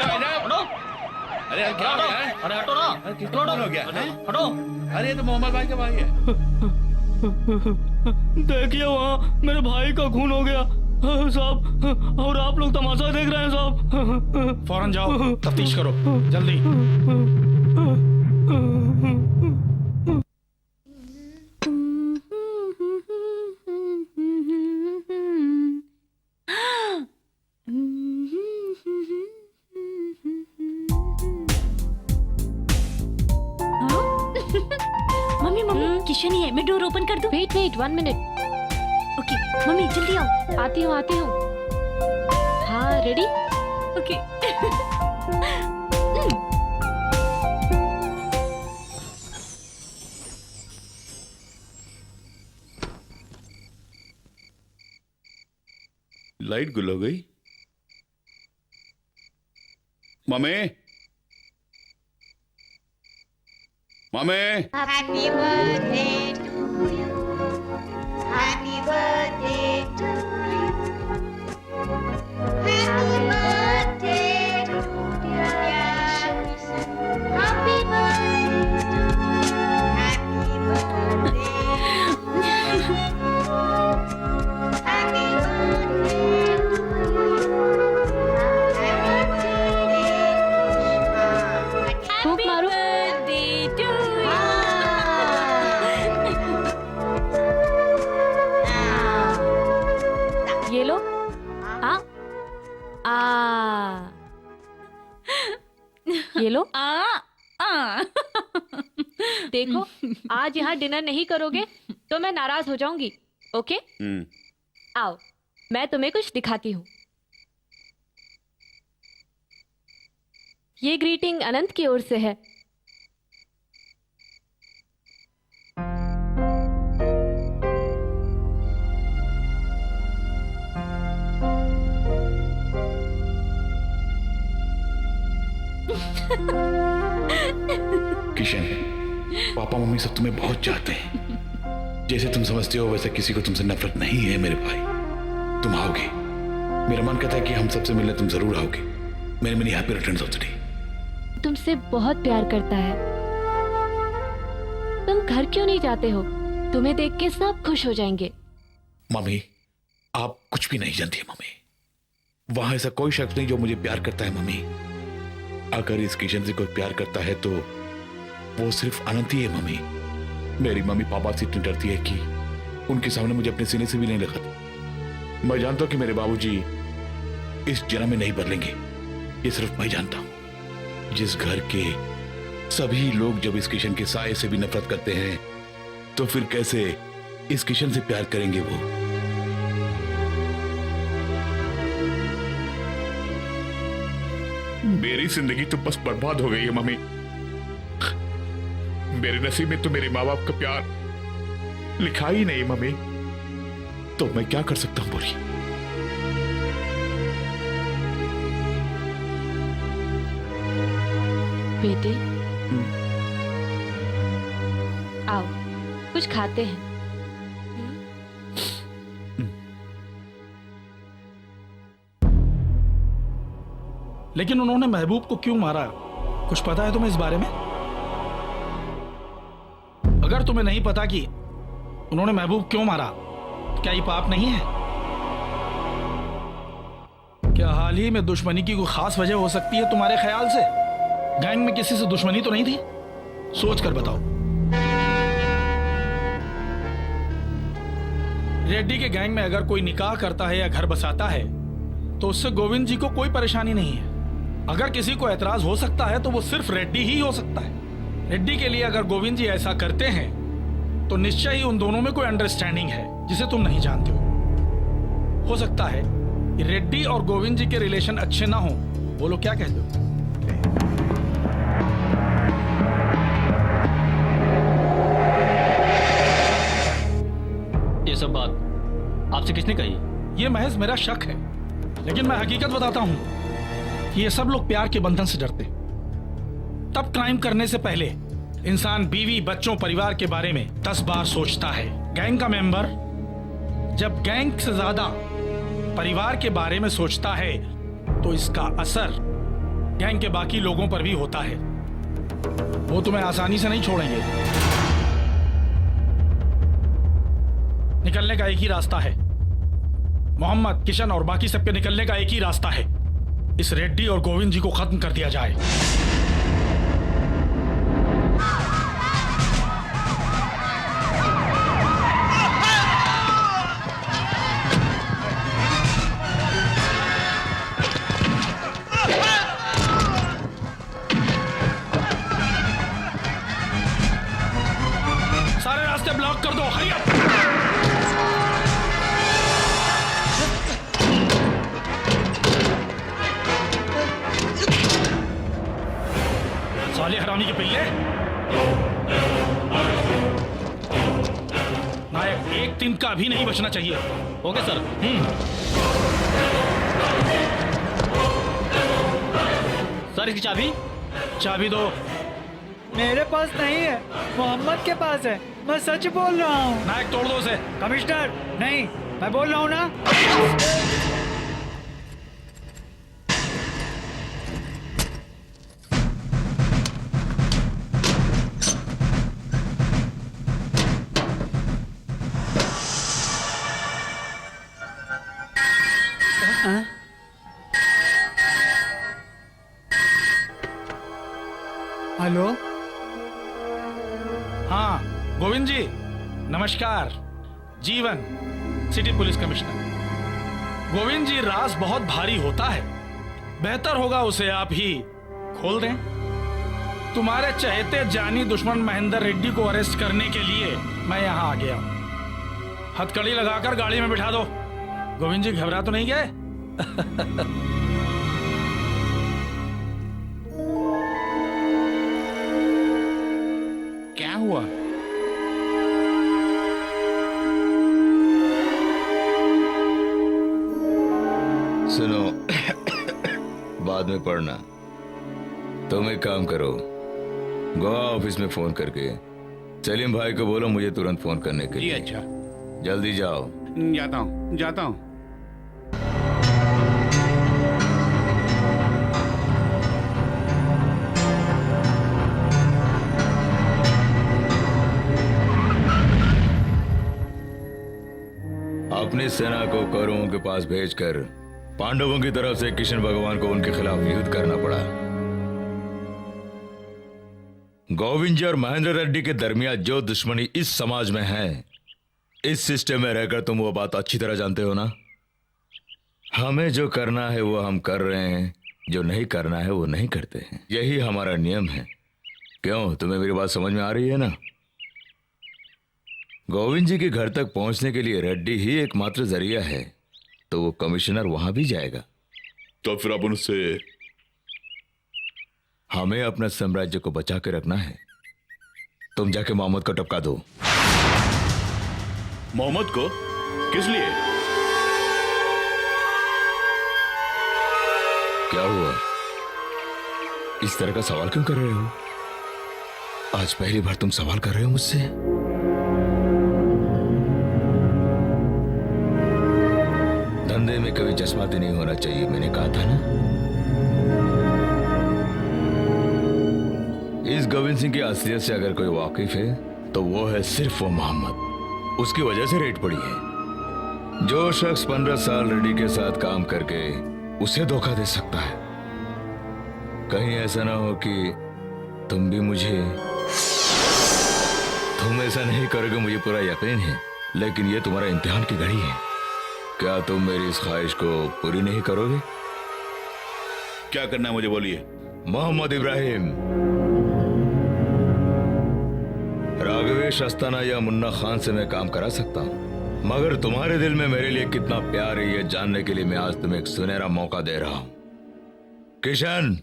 भाई साहब। हटो अरे यार क्या हो गया है? अरे हटो ना, अरे किसको हो गया है? हटो। अरे ये तो मोहम्मद भाई का भाई है। देखिए वहाँ मेरे भाई का खून हो गया साहब, और आप लोग तमाशा देख रहे हैं साहब। फौरन जाओ, तफ्तीश करो जल्दी। मम्मी मम्मी किशन ही है, मैं डोर ओपन कर दूं? Wait 1 minute. ओके मम्मी जल्दी आओ। आती हूँ। हाँ रेडी? ओके। लाइट गुल हो गई। Mummy mummy Happy birthday to you. Happy birthday to you. Happy birthday to dear Kishan. Happy birthday to you. Happy birthday. Happy birthday to you. Happy birthday. फूंक मारो। ये लो। ये लो। देखो आज यहाँ डिनर नहीं करोगे तो मैं नाराज हो जाऊंगी। ओके? आओ मैं तुम्हें कुछ दिखाती हूँ। ये ग्रीटिंग अनंत की ओर से है। किशन, पापा मम्मी सब तुम्हें बहुत चाहते हैं। जैसे तुम समझते हो वैसे किसी को तुमसे नफरत नहीं है मेरे भाई। तुम आओगे, मेरा मन कहता है कि हम सबसे मिलने तुम जरूर आओगे। मेरी many happy returns of the day. तुमसे बहुत प्यार करता है। तुम घर क्यों नहीं जाते हो? तुम्हें देख के सब खुश हो जाएंगे। मम्मी आप कुछ भी नहीं जानती है मम्मी। वहां ऐसा कोई शख्स नहीं जो मुझे प्यार करता है मम्मी। अगर इस किशन से कोई प्यार करता है तो वो सिर्फ अनंत ही है मम्मी। मेरी मम्मी पापा से इतनी डरती है कि उनके सामने मुझे अपने सीने से भी नहीं लगाती। मैं जानता हूं कि मेरे बाबूजी इस जन्म में नहीं बदलेंगे, ये सिर्फ मैं जानता हूं। जिस घर के सभी लोग जब इस किशन के साये से भी नफरत करते हैं तो फिर कैसे इस किशन से प्यार करेंगे वो। मेरी जिंदगी तो बस बर्बाद हो गई है मम्मी। मेरे नसीब में तो मेरे माँ बाप का प्यार लिखा ही नहीं मम्मी। तो मैं क्या कर सकता हूं बोली। बेटे आओ कुछ खाते हैं। लेकिन उन्होंने महबूब को क्यों मारा, कुछ पता है तुम्हें इस बारे में? अगर तुम्हें नहीं पता कि उन्होंने महबूब क्यों मारा, तो क्या ये पाप नहीं है? क्या हाल ही में दुश्मनी की कोई खास वजह हो सकती है तुम्हारे ख्याल से? गैंग में किसी से दुश्मनी तो नहीं थी? सोच कर बताओ। रेड्डी के गैंग में अगर कोई निकाह करता है या घर बसाता है तो उससे गोविंद जी को कोई परेशानी नहीं है। अगर किसी को एतराज हो सकता है तो वो सिर्फ रेड्डी ही हो सकता है। रेड्डी के लिए अगर गोविंद जी ऐसा करते हैं तो निश्चय ही उन दोनों में कोई अंडरस्टैंडिंग है जिसे तुम नहीं जानते हो सकता है कि रेड्डी और गोविंद जी के रिलेशन अच्छे ना हो। बोलो क्या कहते हो? ये सब बात आपसे किसने कही? ये महज मेरा शक है, लेकिन मैं हकीकत बताता हूं कि ये सब लोग प्यार के बंधन से डरते। तब क्राइम करने से पहले इंसान बीवी, बच्चों, परिवार के बारे में 10 बार सोचता है। गैंग का मेंबर जब गैंग से ज्यादा परिवार के बारे में सोचता है तो इसका असर गैंग के बाकी लोगों पर भी होता है। वो तुम्हें आसानी से नहीं छोड़ेंगे। निकलने का एक ही रास्ता है। मोहम्मद, किशन और बाकी सबके निकलने का एक ही रास्ता है। इस रेड्डी और गोविंद जी को खत्म कर दिया जाए। सारे रास्ते ब्लॉक कर दो। Hurry up. साले हरामी के पिल्ले। नायक, एक दिन का भी नहीं बचना चाहिए। Okay sir. सर इसकी चाबी। चाबी दो। मेरे पास नहीं है, मोहम्मद के पास है। मैं सच बोल रहा हूँ। नायक, तोड़ दो उसे। कमिश्नर, नहीं, मैं बोल रहा हूँ ना। हेलो। हाँ गोविंद जी, नमस्कार। जीवन, सिटी पुलिस कमिश्नर। गोविंद जी, राज बहुत भारी होता है। बेहतर होगा उसे आप ही खोल दें। तुम्हारे चहेते जानी दुश्मन महेंद्र रेड्डी को अरेस्ट करने के लिए मैं यहाँ आ गया हूँ। हथकड़ी लगाकर गाड़ी में बिठा दो। गोविंद जी, घबरा तो नहीं गए? क्या हुआ? सुनो, बाद में पढ़ना। तुम एक काम करो, गोवा ऑफिस में फोन करके सलीम भाई को बोलो मुझे तुरंत फोन करने के लिए। अच्छा, जल्दी जाओ। जाता हूँ, जाता हूँ। अपनी सेना को कौरवों के पास भेजकर पांडवों की तरफ से किशन भगवान को उनके खिलाफ युद्ध करना पड़ा। गोविंद जी और महेंद्र रेड्डी के दरमियान जो दुश्मनी इस समाज में है, इस सिस्टम में रहकर तुम वो बात अच्छी तरह जानते हो ना। हमें जो करना है वो हम कर रहे हैं, जो नहीं करना है वो नहीं करते हैं। यही हमारा नियम है। क्यों, तुम्हें मेरी बात समझ में आ रही है ना? गोविंद जी के घर तक पहुंचने के लिए रेड्डी ही एकमात्र जरिया है, तो वो कमिश्नर वहां भी जाएगा। तो फिर अब उनसे हमें अपना साम्राज्य को बचा के रखना है। तुम जाके मोहम्मद को टपका दो। मोहम्मद को? किस लिए? क्या हुआ? इस तरह का सवाल क्यों कर रहे हो? आज पहली बार तुम सवाल कर रहे हो मुझसे? धंधे में कभी जज्बाती नहीं होना चाहिए, मैंने कहा था ना। इस गोविंद सिंह की असलियत से अगर कोई वाकिफ है तो वो है सिर्फ वो मोहम्मद। उसकी वजह से रेड पड़ी है। जो शख्स 15 साल रेड्डी के साथ काम करके उसे धोखा दे सकता है, कहीं ऐसा ना हो कि तुम भी मुझे। तुम ऐसा नहीं करोगे, मुझे पूरा यकीन है, लेकिन ये तुम्हारा इम्तिहान की घड़ी है। क्या तुम मेरी इस ख्वाहिश को पूरी नहीं करोगे? क्या करना है मुझे बोलिए। मोहम्मद इब्राहिम, राघवेश अस्ताना या मुन्ना खान से मैं काम करा सकता हूं, मगर तुम्हारे दिल में मेरे लिए कितना प्यार है ये जानने के लिए मैं आज तुम्हें एक सुनहरा मौका दे रहा हूं। किशन,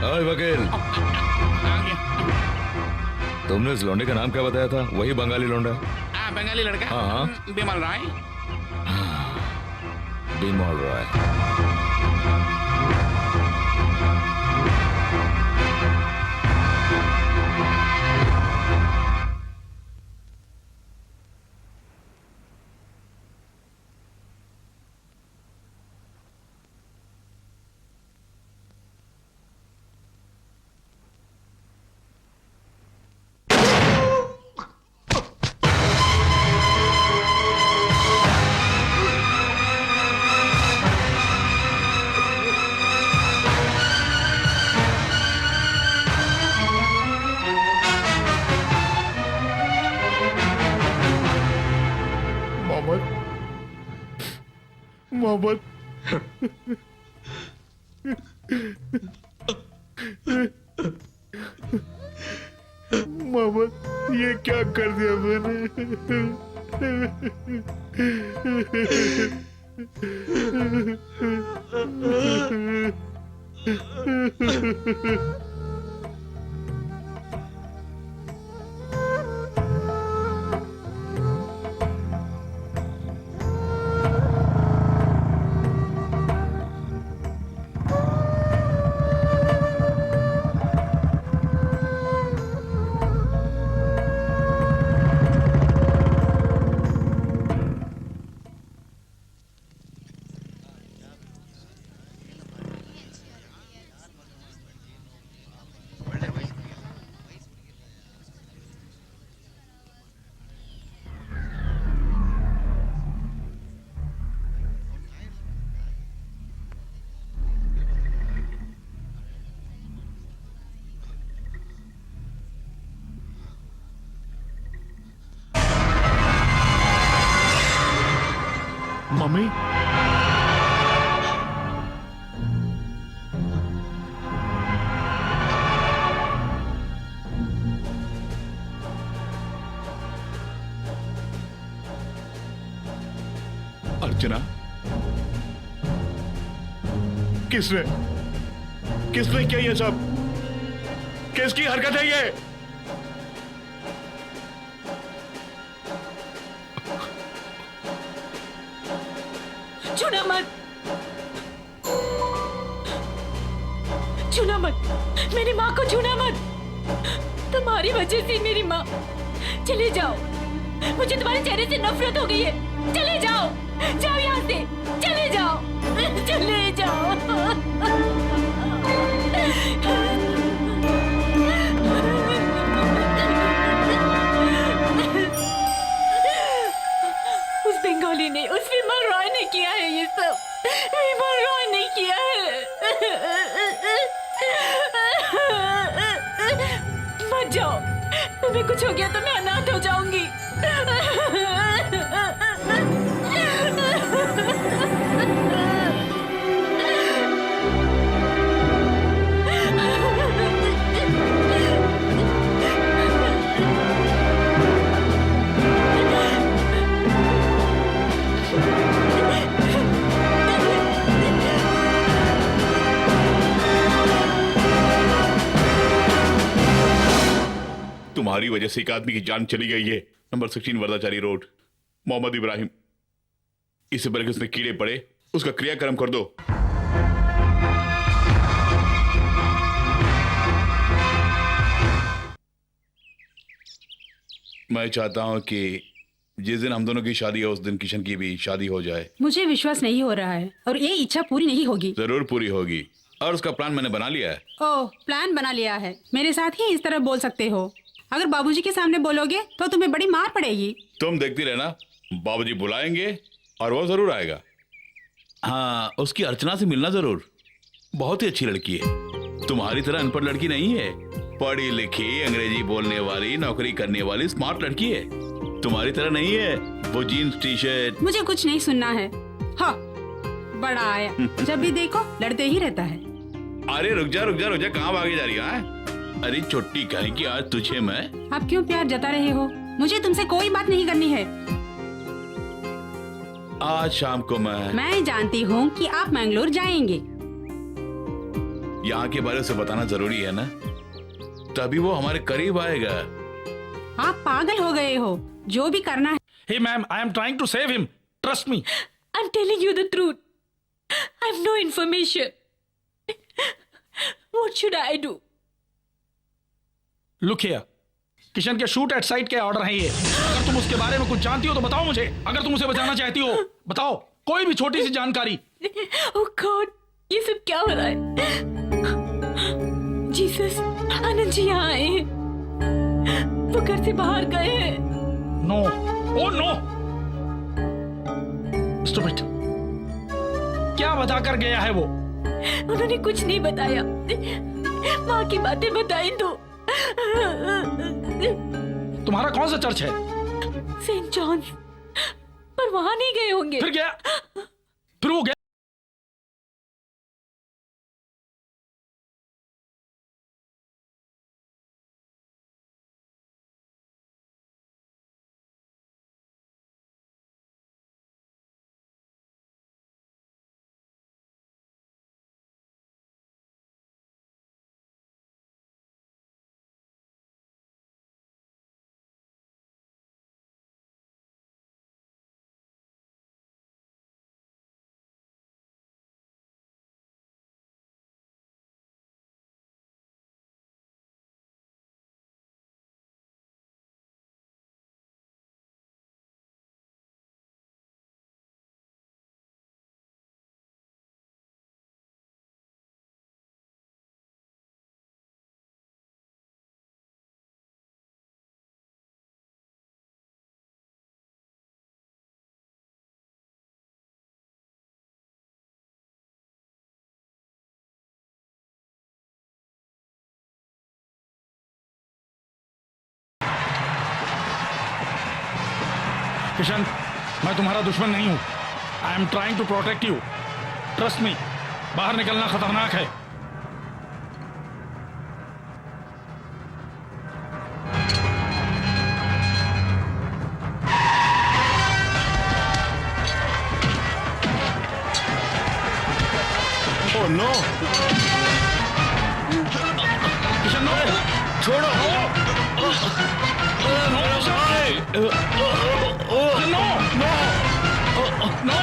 ओए वकील, तुमने उस लौंडे का नाम क्या बताया था? वही बंगाली लौंडा? बंगाली लड़का? हाँ, बिमल राय। बिमल राय। मोहम्मद, मोहम्मद, ये क्या कर दिया मैंने? मम्मी, अर्चना, किसने किया ये सब? किसकी हरकत है ये? छूना मत, मेरी माँ को छूना मत। तुम्हारी वजह से मेरी माँ। चले जाओ, मुझे तुम्हारे चेहरे से नफरत हो गई है। चले जाओ, जाओ यहाँ से, चले जाओ, चले जाओ। उस बंगाली ने, उस विमल रॉय ने किया है ये सब। विमल रॉय ने किया है। मत जाओ, तुम्हें कुछ हो गया तो मैं अनाथ हो जाऊंगी। तुम्हारी वजह से एक आदमी की जान चली गई है। Number 16 Vardachari road, Mohammad Ibrahim. इससे पहले कि उसमें कीड़े पड़े, उसका क्रियाक्रम कर दो। मैं चाहता हूं कि जिस दिन हम दोनों की शादी है उस दिन किशन की भी शादी हो जाए। मुझे विश्वास नहीं हो रहा है और ये इच्छा पूरी नहीं होगी। जरूर पूरी होगी, और उसका प्लान मैंने बना लिया है। ओह, प्लान बना लिया है। मेरे साथ ही इस तरह बोल सकते हो। अगर बाबूजी के सामने बोलोगे तो तुम्हें बड़ी मार पड़ेगी। तुम देखती रहना, बाबूजी बुलाएंगे और वो जरूर आएगा। हाँ, उसकी अर्चना से मिलना जरूर। बहुत ही अच्छी लड़की है, तुम्हारी तरह अनपढ़ लड़की नहीं है। पढ़ी लिखी, अंग्रेजी बोलने वाली, नौकरी करने वाली स्मार्ट लड़की है। तुम्हारी तरह नहीं है वो जीन्स टी शर्ट। मुझे कुछ नहीं सुनना है। हाँ, बड़ा आया, जब भी देखो लड़ते ही रहता है। अरे रुक जा, कहाँ भागे जा रही है? अरे छोटी कहीं की आज तुझे मैं। आप क्यों प्यार जता रहे हो? मुझे तुमसे कोई बात नहीं करनी है। आज शाम को मैं जानती हूँ कि आप मैंगलोर जाएंगे। यहाँ के बारे से बताना जरूरी है ना, तभी वो हमारे करीब आएगा। आप पागल हो गए हो। जो भी करना है। Hey ma'am, I am trying to save him. Trust me. I'm telling you the truth. I have no information. What should I do? Look here. Kishan के शूट एट साइट के ऑर्डर हैं ये। अगर तुम उसके बारे में कुछ जानती हो तो बताओ मुझे। अगर तुम उसे बचाना चाहती हो बताओ, कोई भी छोटी सी जानकारी। Oh God, ये सब क्या हो रहा है? जीसस, आनंद जी यहाँ आए हैं। वो घर से बाहर गए हैं। No, oh no, stupid. क्या बता कर गया है वो? उन्होंने कुछ नहीं बताया। माँ की बातें बताई तो। तुम्हारा कौन सा चर्च है? Saint John. पर वहां नहीं गए होंगे। फिर किशन, मैं तुम्हारा दुश्मन नहीं हूं। I am trying to protect you. Trust me, बाहर निकलना खतरनाक है। Oh no! किशन नो, छोड़ो! नो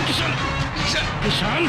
किशन, किशन,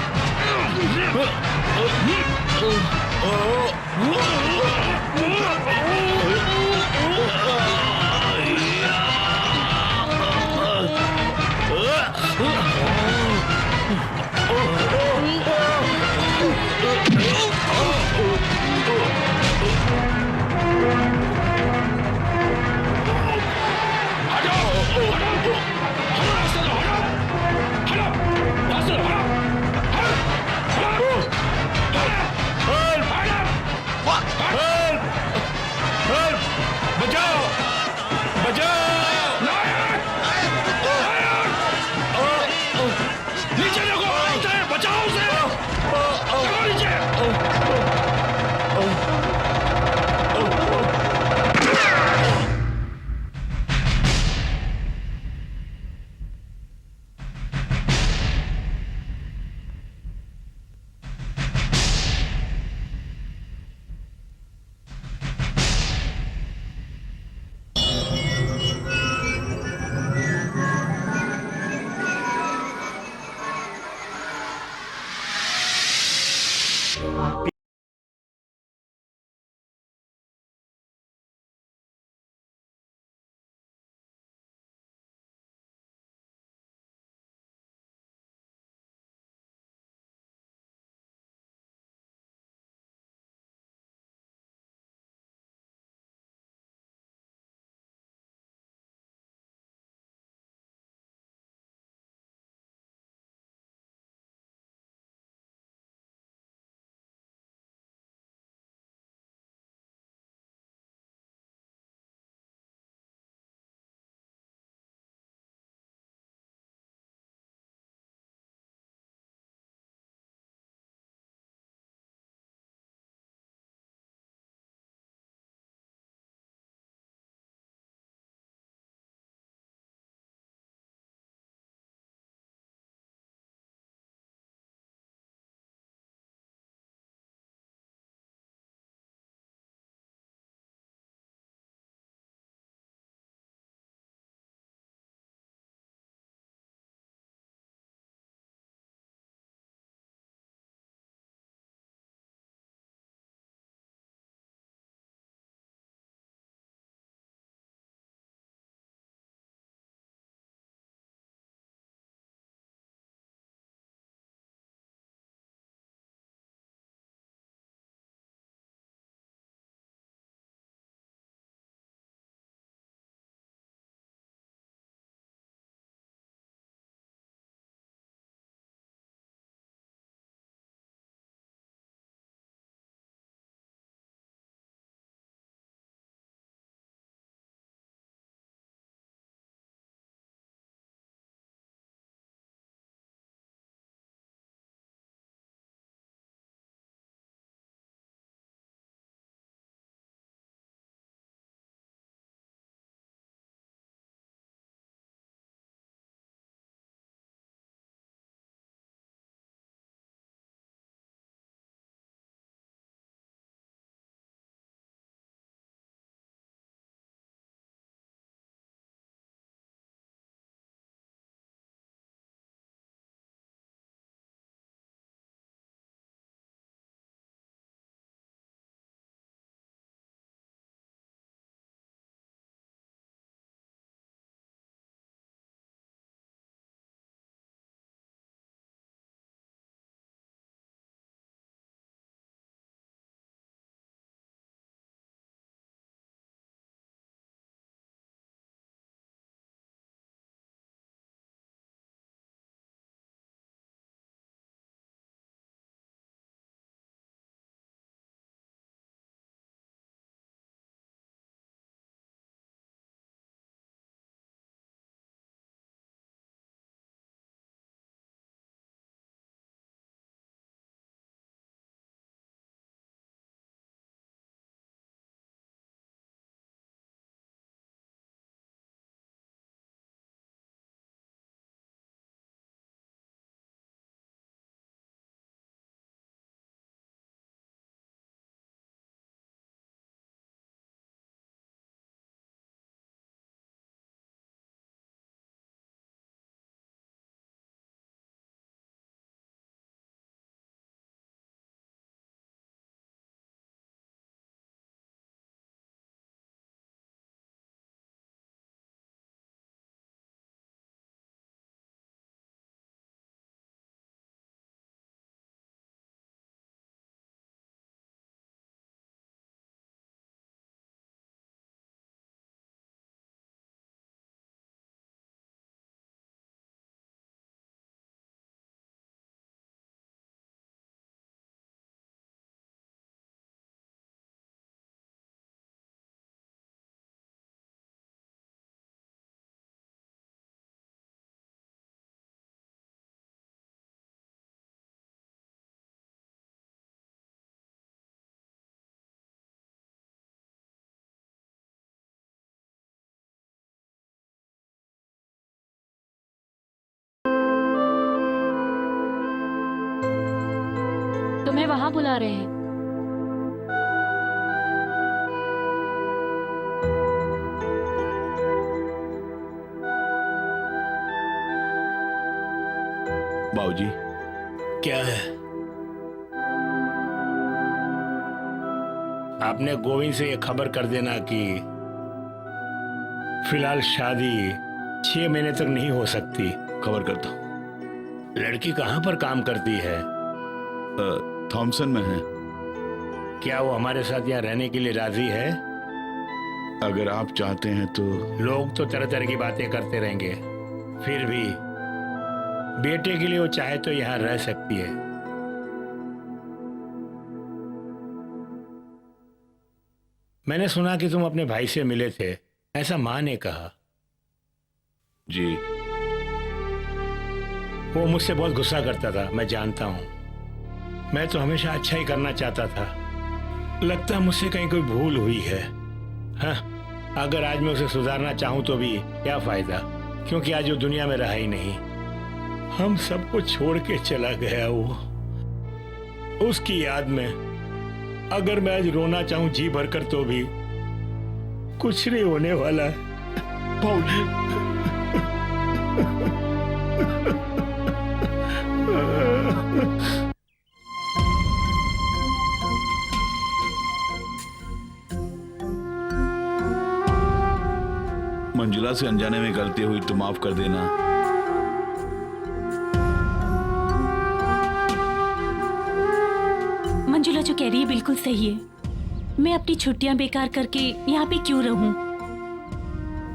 वहां बुला रहे हैं। बाबूजी, क्या है? आपने गोविंद से ये खबर कर देना कि फिलहाल शादी 6 महीने तक नहीं हो सकती। खबर करता हूँ। लड़की कहाँ पर काम करती है? थॉमसन में है। क्या वो हमारे साथ यहाँ रहने के लिए राजी है? अगर आप चाहते हैं तो। लोग तो तरह तरह की बातें करते रहेंगे, फिर भी बेटे के लिए वो चाहे तो यहाँ रह सकती है। मैंने सुना कि तुम अपने भाई से मिले थे, ऐसा माँ ने कहा। जी। वो मुझसे बहुत गुस्सा करता था, मैं जानता हूँ। मैं तो हमेशा अच्छा ही करना चाहता था। लगता है मुझसे कहीं कोई भूल हुई है। हाँ, अगर आज मैं उसे सुधारना चाहूँ तो भी क्या फायदा, क्योंकि आज वो दुनिया में रहा ही नहीं। हम सबको छोड़ के चला गया वो। उसकी याद में अगर मैं आज रोना चाहूँ जी भरकर तो भी कुछ नहीं होने वाला है। मंजुला से अनजाने में गलती हुई तो माफ कर देना। मंजुला जो कह रही है बिल्कुल सही है। मैं अपनी छुट्टियां बेकार करके यहाँ पे क्यों रहूं?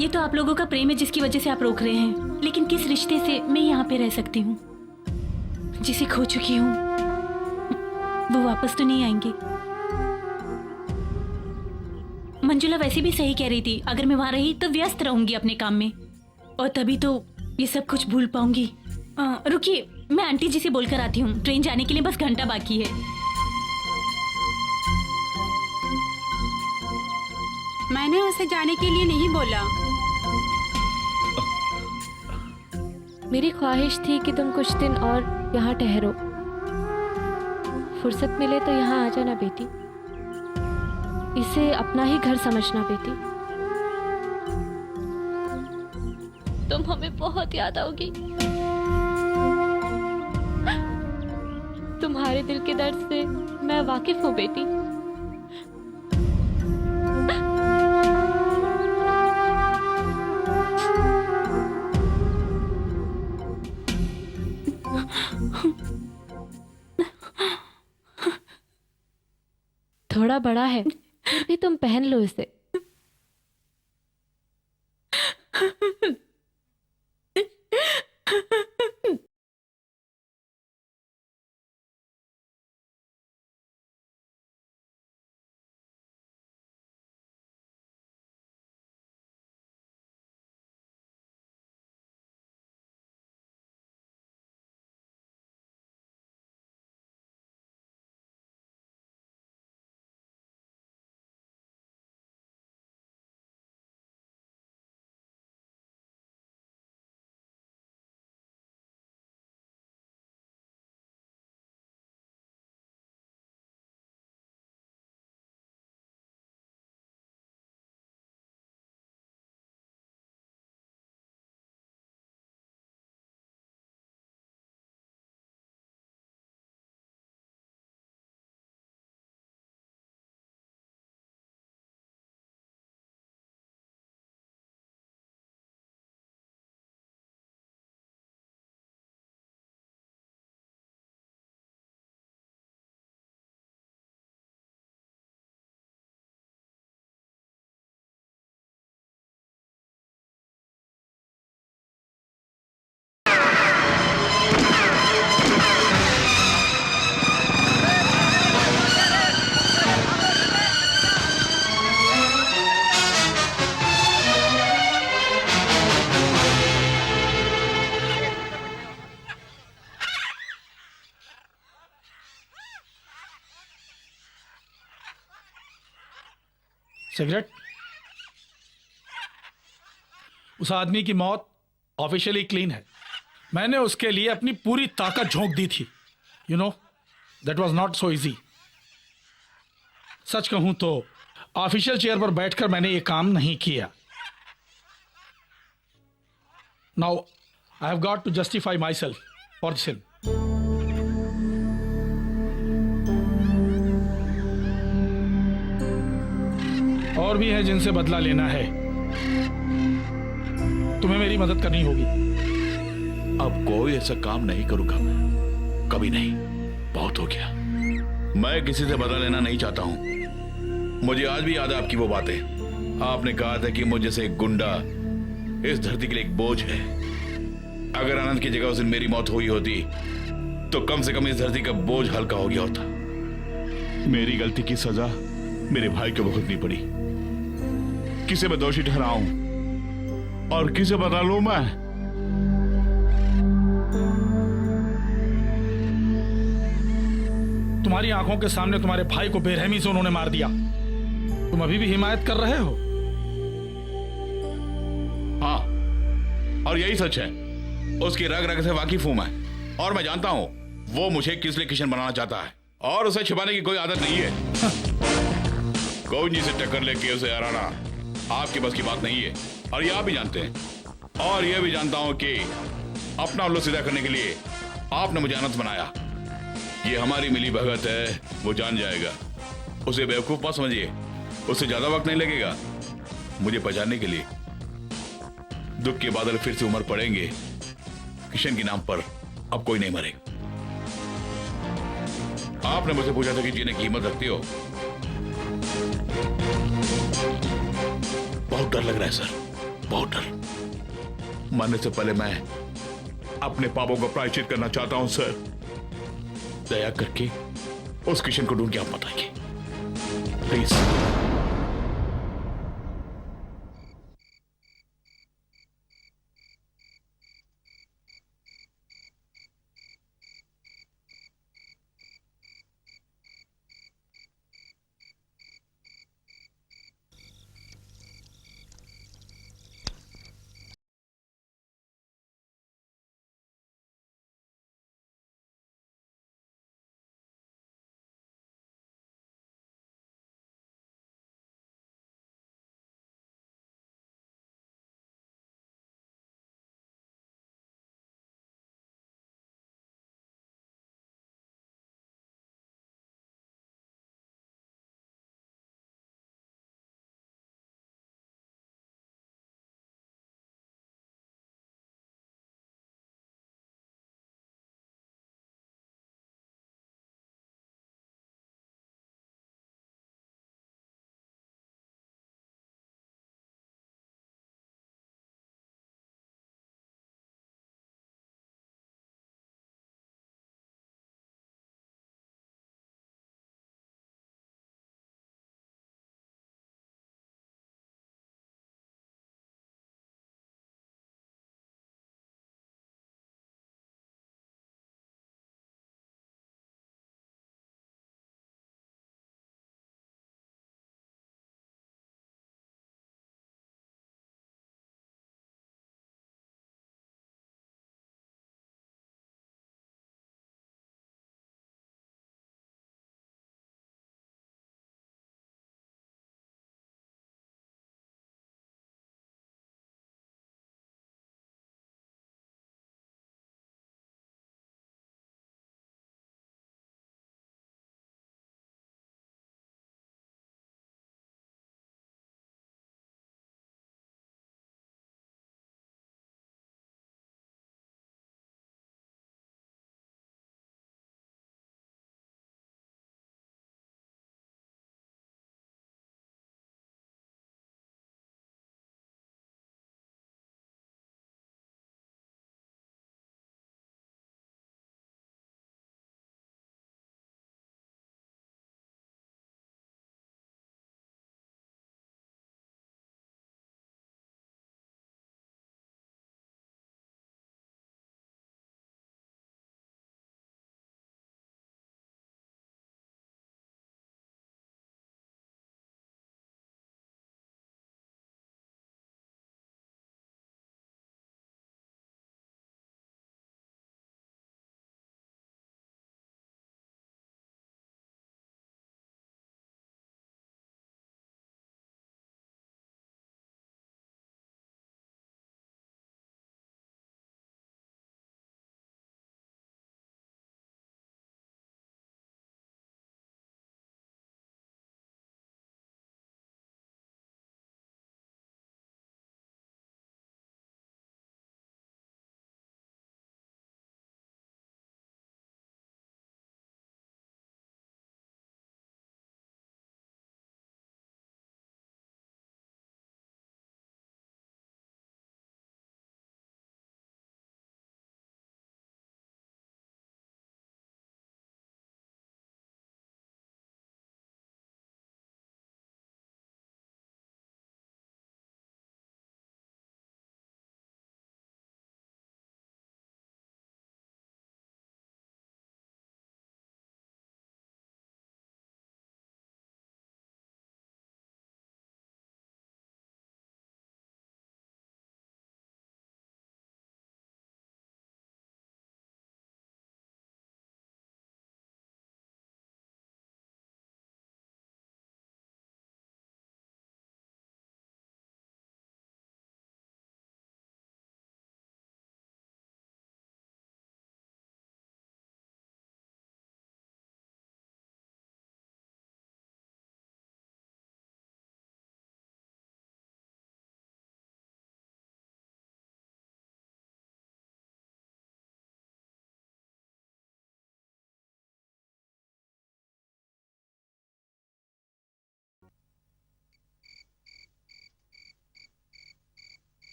ये तो आप लोगों का प्रेम है जिसकी वजह से आप रोक रहे हैं, लेकिन किस रिश्ते से मैं यहाँ पे रह सकती हूँ? जिसे खो चुकी हूँ वो वापस तो नहीं आएंगे। मंजुला वैसे भी सही कह रही थी, अगर मैं वहां रही तो व्यस्त रहूंगी अपने काम में, और तभी तो ये सब कुछ भूल पाऊंगी। रुकिए, मैं आंटी जी से बोलकर आती हूँ। ट्रेन जाने के लिए बस घंटा बाकी है। मैंने उसे जाने के लिए नहीं बोला। मेरी ख्वाहिश थी कि तुम कुछ दिन और यहाँ ठहरो। फुर्सत मिले तो यहाँ आ जाना बेटी। इसे अपना ही घर समझना बेटी। तुम हमें बहुत याद आओगी। तुम्हारे दिल के दर्द से मैं वाकिफ हूँ बेटी। थोड़ा बड़ा है, फिर भी तुम पहन लो इसे। सिगरेट? उस आदमी की मौत ऑफिशियली क्लीन है। मैंने उसके लिए अपनी पूरी ताकत झोंक दी थी। You know, that was not so easy. सच कहूं तो ऑफिशियल चेयर पर बैठकर मैंने ये काम नहीं किया। Now I have got to justify myself for the sin. और भी है जिनसे बदला लेना है। तुम्हें मेरी मदद करनी होगी। अब कोई ऐसा काम नहीं करूंगा मैं, कभी नहीं। बहुत हो गया। मैं किसी से बदला लेना नहीं चाहता हूं। मुझे आज भी याद है आपकी वो बातें। आपने कहा था कि मुझ जैसे एक गुंडा इस धरती के लिए एक बोझ है। अगर आनंद की जगह उस दिन मेरी मौत हुई होती तो कम से कम इस धरती का बोझ हल्का हो गया होता। मेरी गलती की सजा मेरे भाई को भुगतनी पड़ी। किसे मैं दोषी ठहराऊं और किसे बता लूं मैं? तुम्हारी आंखों के सामने तुम्हारे भाई को बेरहमी से उन्होंने मार दिया। तुम अभी भी हिमायत कर रहे हो? हाँ, और यही सच है। उसकी रग रग से वाकिफ हूं मैं, और मैं जानता हूं वो मुझे किस लिए किशन बनाना चाहता है, और उसे छिपाने की कोई आदत नहीं है। गोविंद जी से टक्कर लेके उसे हराना आपके बस की बात नहीं है, और ये आप भी जानते हैं। और ये भी जानता हूं कि अपना उल्लू सीधा करने के लिए आपने मुझे अनंत बनाया। ये हमारी मिली भगत है, वो जान जाएगा। उसे बेवकूफ मत समझिए, उससे ज्यादा वक्त नहीं लगेगा मुझे पहचानने के लिए। दुख के बादल फिर से उमड़ पड़ेंगे। किशन के नाम पर अब कोई नहीं मरेगा। आपने मुझसे पूछा था कि जीने की हिम्मत रखती हो। बहुत डर लग रहा है सर, बहुत डर। मरने से पहले मैं अपने पापों का प्रायश्चित करना चाहता हूं सर। दया करके उस किशन को ढूंढ के आप बताइए प्लीज।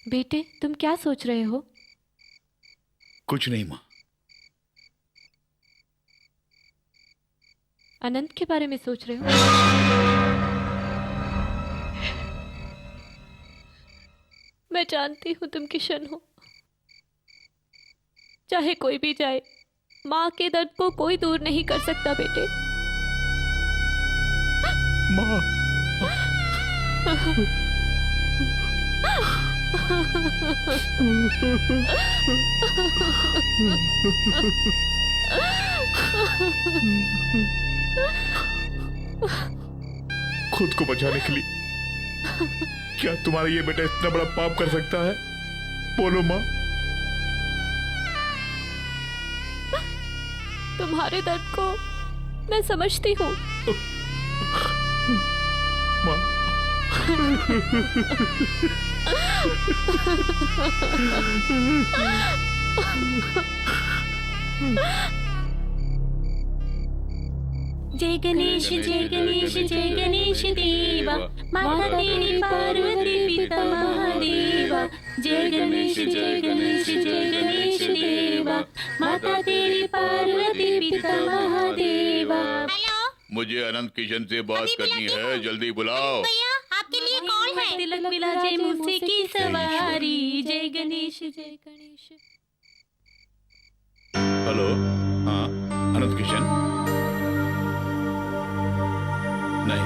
बेटे तुम क्या सोच रहे हो? कुछ नहीं माँ। अनंत के बारे में सोच रहे हो? मैं जानती हूँ तुम किशन हो। चाहे कोई भी जाए, माँ के दर्द को कोई दूर नहीं कर सकता बेटे। माँ। खुद को बचाने के लिए क्या तुम्हारा ये बेटा इतना बड़ा पाप कर सकता है? बोलो माँ। तुम्हारे दर्द को मैं समझती हूँ माँ। जय गणेश जय गणेश जय गणेश देवा, माता तेरी पार्वती पिता महादेवा। जय गणेश जय गणेश जय गणेश देवा, माता तेरी पार्वती पिता महादेवा। मुझे अनंत किशन से बात करनी है, जल्दी बुलाओ। आपके लिए कौन है? तिलक विराजे मुझसे की सवारी। जय गणेश जय गणेश। हेलो, हाँ अनंत किशन? नहीं,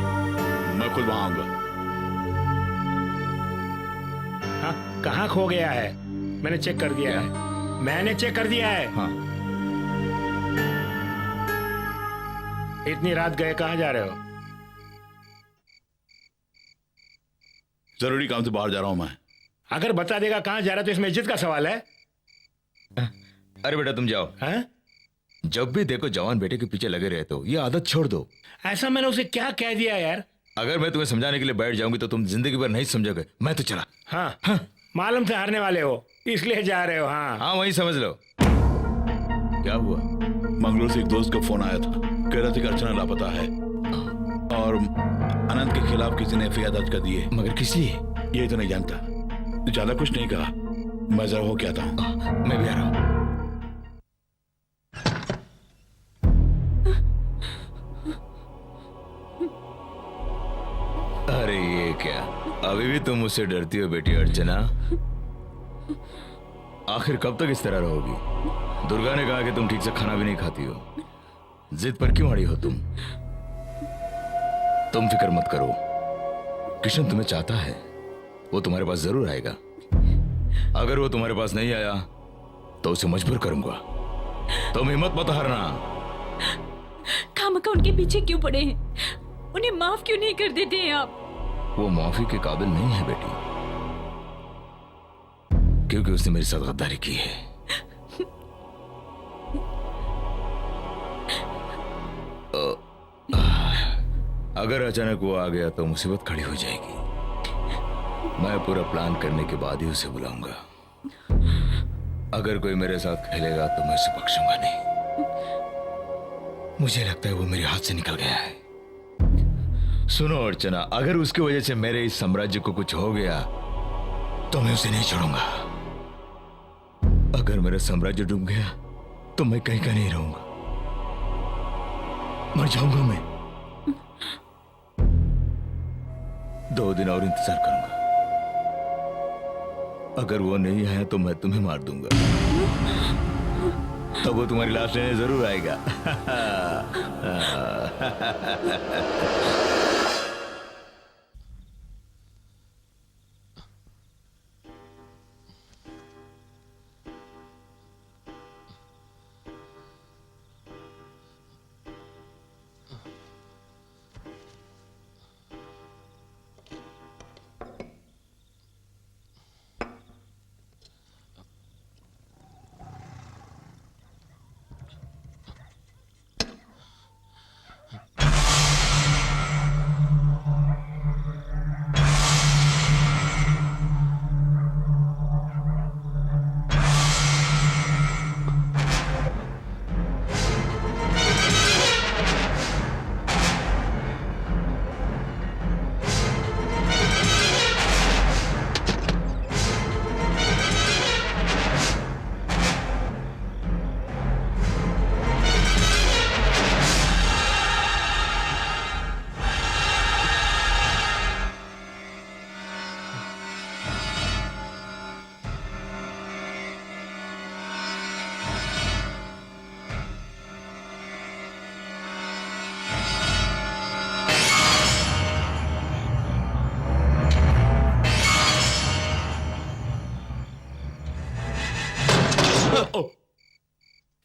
मैं खुद वहां आऊंगा। हाँ, कहाँ खो गया है? मैंने चेक कर दिया है। मैंने चेक कर दिया है। हाँ। इतनी रात गए, कहाँ जा रहे हो? जरूरी काम से बाहर जा रहा हूं मैं। अगर बता देगा कहाँ जा रहा तो इसमें इज्जत का सवाल है। अरे बेटा तुम जाओ। हैं? जब भी देखो जवान बेटे के पीछे लगे रहते हो, ये आदत छोड़ दो। ऐसा मैंने उसे क्या कह दिया यार? अगर मैं तुम्हें समझाने के लिए बैठ जाऊंगी तो तुम जिंदगी भर नहीं समझोगे। मैं तो चला। हाँ, मालूम से हारने वाले हो इसलिए जा रहे हो। हाँ वही समझ लो। क्या हुआ? मंगलूर से एक दोस्त का फोन आया था, कह रहा था कि अर्चना लापता है और अनंत के खिलाफ किसी ने एफआईआर दर्ज कर दी है। मगर किस लिए? ये तो नहीं जानता। ज्यादा कुछ नहीं कहा। मैं जरा हो क्या था। मैं भी आ रहा हूँ। अरे ये क्या, अभी भी तुम मुझसे डरती हो बेटी अर्चना? आखिर कब तक इस तरह रहोगी? दुर्गा ने कहा कि तुम ठीक से खाना भी नहीं खाती हो। जिद पर क्यों अड़ी हो तुम? तुम फिक्र मत करो, किशन तुम्हें चाहता है, वो तुम्हारे पास जरूर आएगा। अगर वो तुम्हारे पास नहीं आया तो उसे मजबूर करूंगा। तुम हिम्मत मत हारना। खामखा उनके पीछे क्यों पड़े हैं? उन्हें माफ क्यों नहीं कर देते हैं आप? वो माफी के काबिल नहीं है बेटी, क्योंकि उसने मेरे साथ गद्दारी की है। अगर अचानक वो आ गया तो मुसीबत खड़ी हो जाएगी। मैं पूरा प्लान करने के बाद ही उसे बुलाऊंगा। अगर कोई मेरे साथ खेलेगा तो मैं उसे बख्शूंगा नहीं। मुझे लगता है वो मेरे हाथ से निकल गया है। सुनो अर्चना, अगर उसकी वजह से मेरे इस साम्राज्य को कुछ हो गया तो मैं उसे नहीं छोड़ूंगा। अगर मेरा साम्राज्य डूब गया तो मैं कहीं का नहीं रहूंगा, मर जाऊंगा मैं। 2 दिन और इंतजार करूंगा। अगर वो नहीं आया तो मैं तुम्हें मार दूंगा। तब वो तुम्हारी लाश लेने जरूर आएगा।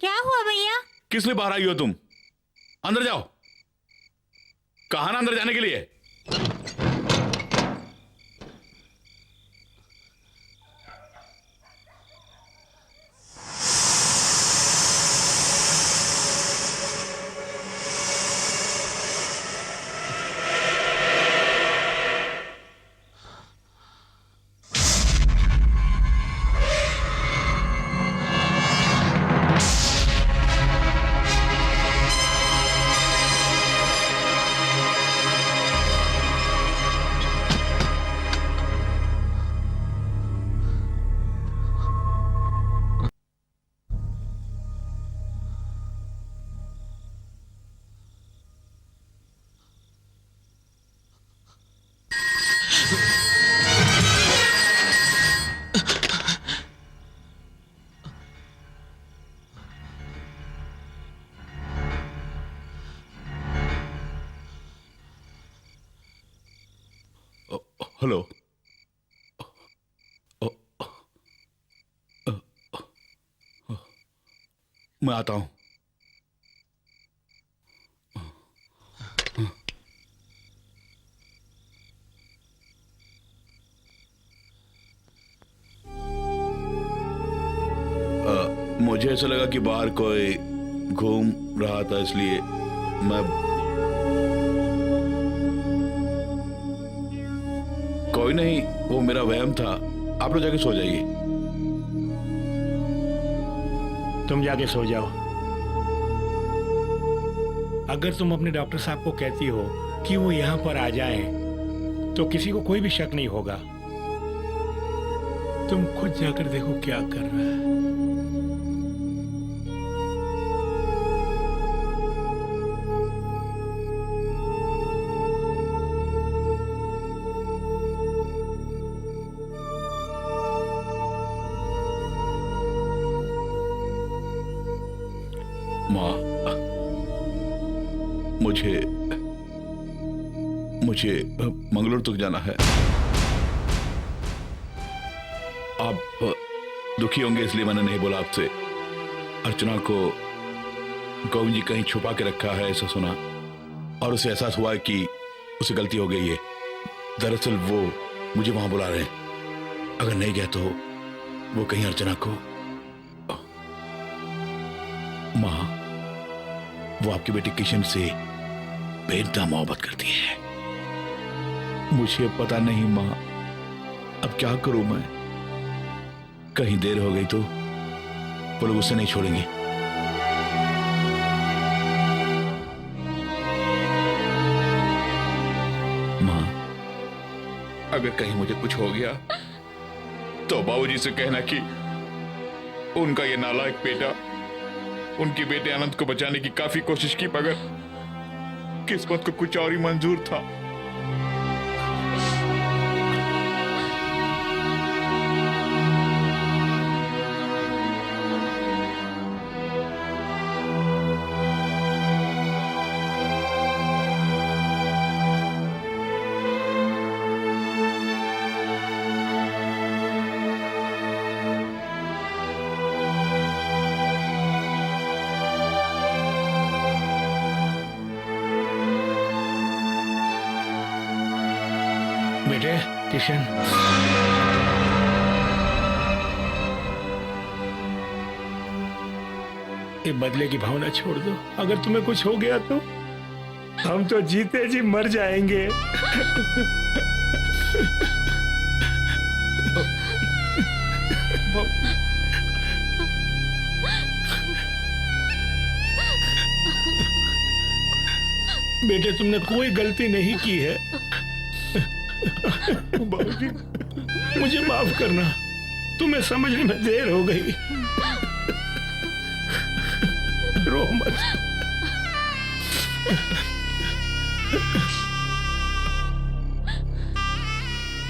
क्या हुआ भैया? किस लिए बाहर आई हो तुम? अंदर जाओ। कहा ना अंदर जाने के लिए। हेलो। मैं आता हूं। मुझे ऐसा लगा कि बाहर कोई घूम रहा था, इसलिए मैं कोई नहीं, वो मेरा वहम था। आप लोग जाके सो जाइए। तुम जाके सो जाओ। अगर तुम अपने डॉक्टर साहब को कहती हो कि वो यहाँ पर आ जाएं, तो किसी को कोई भी शक नहीं होगा। तुम खुद जाकर देखो क्या कर रहा है। माँ, मुझे मंगलोर तक जाना है। आप दुखी होंगे इसलिए मैंने नहीं बोला आपसे। अर्चना को गोविंद जी कहीं छुपा के रखा है ऐसा सुना, और उसे एहसास हुआ कि उसे गलती हो गई है। दरअसल वो मुझे वहां बुला रहे हैं। अगर नहीं गया तो वो कहीं अर्चना को। माँ, वो आपकी बेटी किशन से बेइंतहा मोहब्बत करती है। मुझे पता नहीं माँ, अब क्या करूं मैं। कहीं देर हो गई तो वो लोग उसे नहीं छोड़ेंगे। माँ, अगर कहीं मुझे कुछ हो गया तो बाबूजी से कहना कि उनका ये नालायक बेटा उनके बेटे आनंद को बचाने की काफी कोशिश की, मगर किस्मत को कुछ और ही मंजूर था। बेटे किशन, ये बदले की भावना छोड़ दो। अगर तुम्हें कुछ हो गया तो हम तो जीते जी मर जाएंगे। बेटे, तुमने कोई गलती नहीं की है। बाबूजी, मुझे माफ करना, तुम्हें समझने में देर हो गई। रो मत।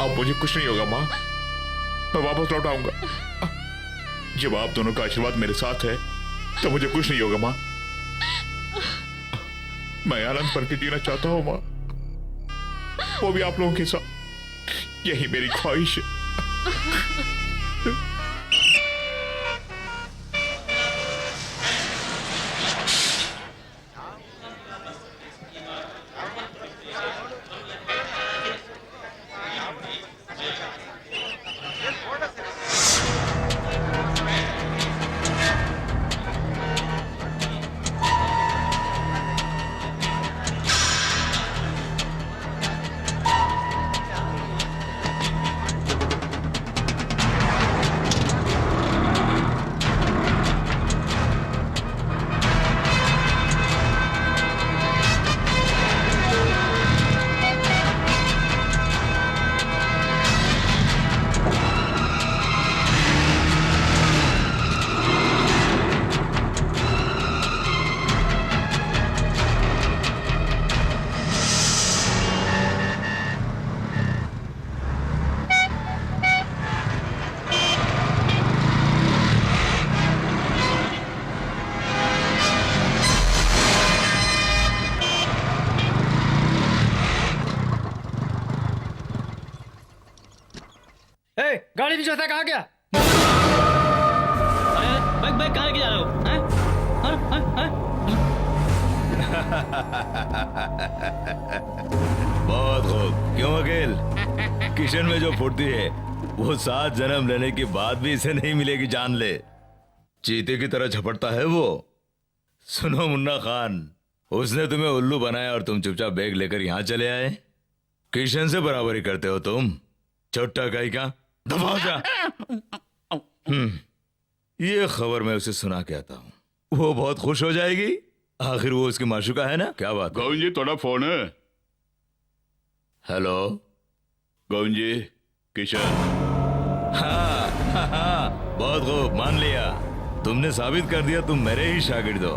अब मुझे कुछ नहीं होगा माँ, मैं वापस लौट आऊंगा। जब आप दोनों का आशीर्वाद मेरे साथ है तो मुझे कुछ नहीं होगा माँ। मैं आनंद पर के जीना चाहता हूँ माँ, वो भी आप लोगों के साथ। यही मेरी ख्वाहिश है। बेटा कहाँ गया? अरे बैग बैग कहाँ लेके जा रहे हो? हैं? बहुत खूब। क्यों वकील? किशन में जो फुर्ती है वो 7 जन्म लेने के बाद भी इसे नहीं मिलेगी, जान ले। चीते की तरह झपटता है वो। सुनो मुन्ना खान, उसने तुम्हें उल्लू बनाया और तुम चुपचाप बैग लेकर यहाँ चले आए। किशन से बराबरी करते हो तुम, छोटा कहीं का। दफा हो जा। ये खबर मैं उसे सुना के आता हूँ, वो बहुत खुश हो जाएगी। आखिर वो उसकी माशूका है ना। क्या बात? गोविंद जी थोड़ा फोन है। हेलो गोविंद जी, किशन। हाँ, बहुत खूब, मान लिया। तुमने साबित कर दिया तुम मेरे ही शागिर्द हो।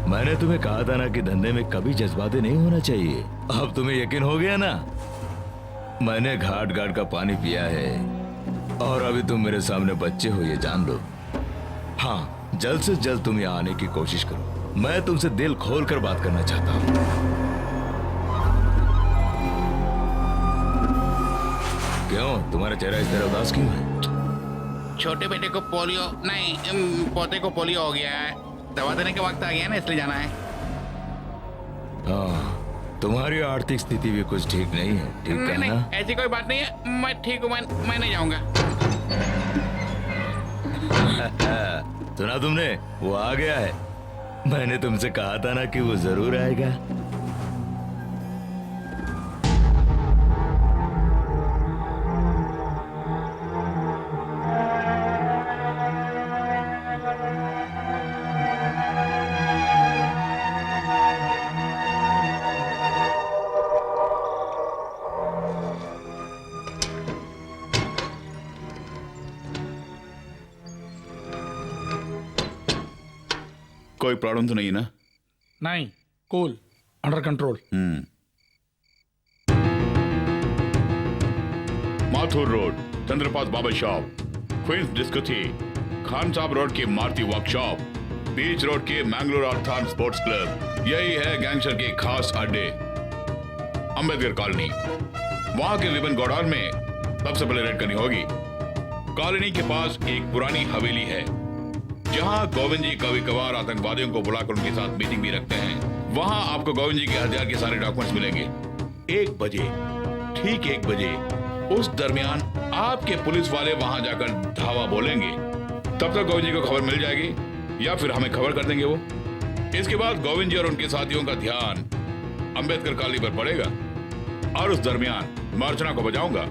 मैंने तुम्हें कहा था ना कि धंधे में कभी जज्बाते नहीं होना चाहिए। अब तुम्हें यकीन हो गया ना। मैंने घाट घाट का पानी पिया है और अभी तुम मेरे सामने बच्चे हो, ये जान लो। हाँ, जल्द से जल्द तुम यहाँ आने की कोशिश करो। मैं तुमसे दिल खोल कर बात करना चाहता हूँ। क्यों, तुम्हारा चेहरा इस तरह उदास क्यों है? छोटे बेटे को पोलियो नहीं, पोते को पोलियो हो गया है। दवा देने के वक्त आ गया ना, इसलिए जाना है। हाँ, तुम्हारी आर्थिक स्थिति भी कुछ ठीक नहीं है, ठीक है नहीं, ना? ऐसी कोई बात नहीं है। मैं ठीक हूँ, मैं नहीं जाऊंगा। सुना तुमने, वो आ गया है। मैंने तुमसे कहा था ना कि वो जरूर आएगा। कोई प्रॉब्लम तो नहीं ना? नहीं, cool, under control. Mathur road Chandrapal Baba shop, Queens discotheque, Khan Sahab road की मारुति वर्कशॉप, बीच रोड के मैंगलोर अर्थान स्पोर्ट्स क्लब, यही है गैंगस्टर के खास अड्डे, अंबेडकर कॉलोनी। वहां के रिबन गोडाउन में सबसे पहले रेड करनी होगी। कॉलोनी के पास एक पुरानी हवेली है जहां गोविंद जी कभी कभार आतंकवादियों को बुलाकर उनके साथ मीटिंग भी रखते हैं। वहां आपको गोविंद जी के हथियार के सारे डॉक्यूमेंट्स मिलेंगे। 1 बजे, ठीक 1 बजे, उस दरमियान आपके पुलिस वाले वहां जाकर धावा बोलेंगे। तब तक गोविंद जी को खबर मिल जाएगी या फिर हमें खबर कर देंगे वो। इसके बाद गोविंद जी और उनके साथियों का ध्यान अंबेडकर कॉलोनी पर पड़ेगा और उस दरमियान मैं अर्चना को बचाऊंगा।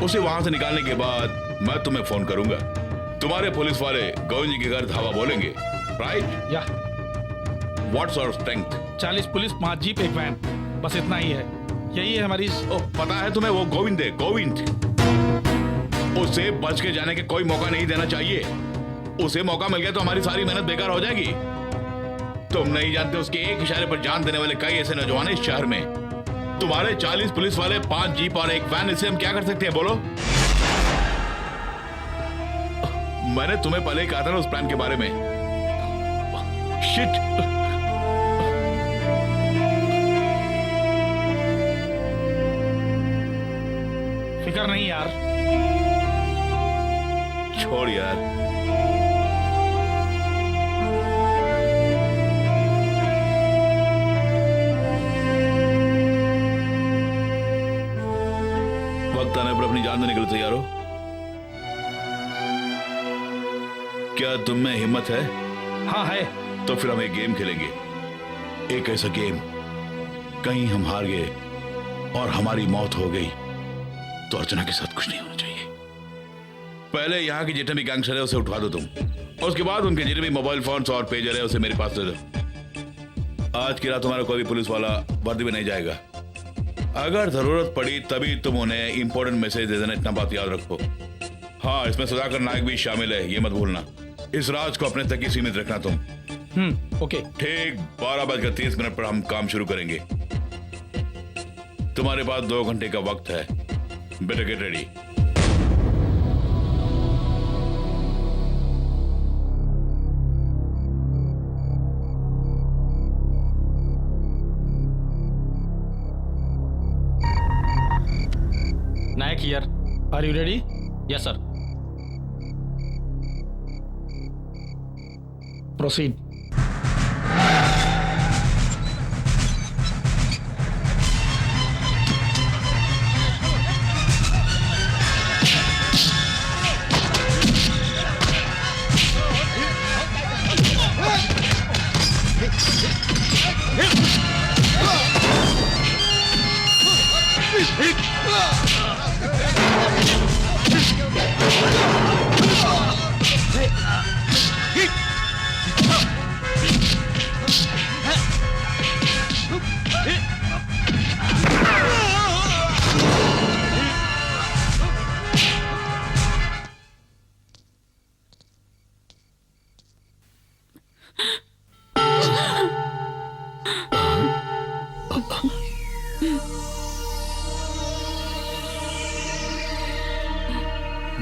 उसे वहां से निकालने के बाद मैं तुम्हें फोन करूंगा। तुम्हारे पुलिस वाले गोविंद जी के घर धावा बोलेंगे, राइट? या what sort of strength? 40 police, 5 jeep, 1 van, बस इतना ही है। यही है हमारी। पता है तुम्हें, वो गोविंद है, गोविंद। उसे बच के जाने के कोई मौका नहीं देना चाहिए। उसे मौका मिल गया तो हमारी सारी मेहनत बेकार हो जाएगी। तुम नहीं जानते उसके एक इशारे पर जान देने वाले कई ऐसे नौजवान इस शहर में। तुम्हारे 40 पुलिस वाले, 5 जीप और 1 वैन, इससे हम क्या कर सकते हैं बोलो? मैंने तुम्हें पहले ही कहा था ना उस प्लान के बारे में। शिट। फिक्र नहीं यार। छोड़ यार। वक्त आने पर अपनी जान देने के लिए तैयार हो? क्या तुम में हिम्मत है? हाँ है। तो फिर हम एक गेम खेलेंगे। एक ऐसा गेम, कहीं हम हार गए और हमारी मौत हो गई तो अर्चना के साथ कुछ नहीं होना चाहिए। पहले यहाँ की जितने भी गैंगस्टर है उसे उठवा दो तुम। उसके बाद उनके जितने भी मोबाइल फोन्स और पेजर है उसे मेरे पास दे दो। आज की रात तुम्हारा कोई भी पुलिस वाला वर्दी में नहीं जाएगा। अगर जरूरत पड़ी तभी तुम उन्हें इंपॉर्टेंट मैसेज दे देना, इतना बात याद रखो। हाँ, इसमें सुधाकर नायक भी शामिल है, ये मत भूलना। इस राज को अपने तक ही सीमित रखना तुम। ओके। ठीक 12:30 पर हम काम शुरू करेंगे। तुम्हारे पास 2 घंटे का वक्त है। Better get ready. Nayak here. Are you ready? Yes sir. Proceed.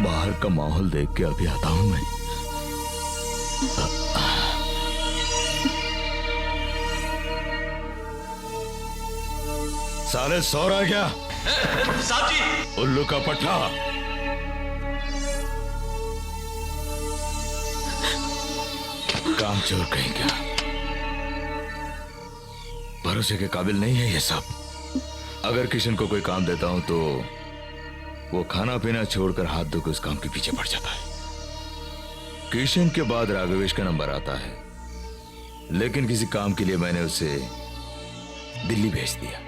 बाहर का माहौल देख के अभी आता हूं मैं। साले सो रहा क्या? साहब जी। उल्लू का पट्टा। काम चोर कहीं क्या? भरोसे के काबिल नहीं है ये सब। अगर किशन को कोई काम देता हूं तो वो खाना पीना छोड़कर हाथ धोकर उस काम के पीछे पड़ जाता है। किशन के बाद राघवेश का नंबर आता है, लेकिन किसी काम के लिए मैंने उसे दिल्ली भेज दिया।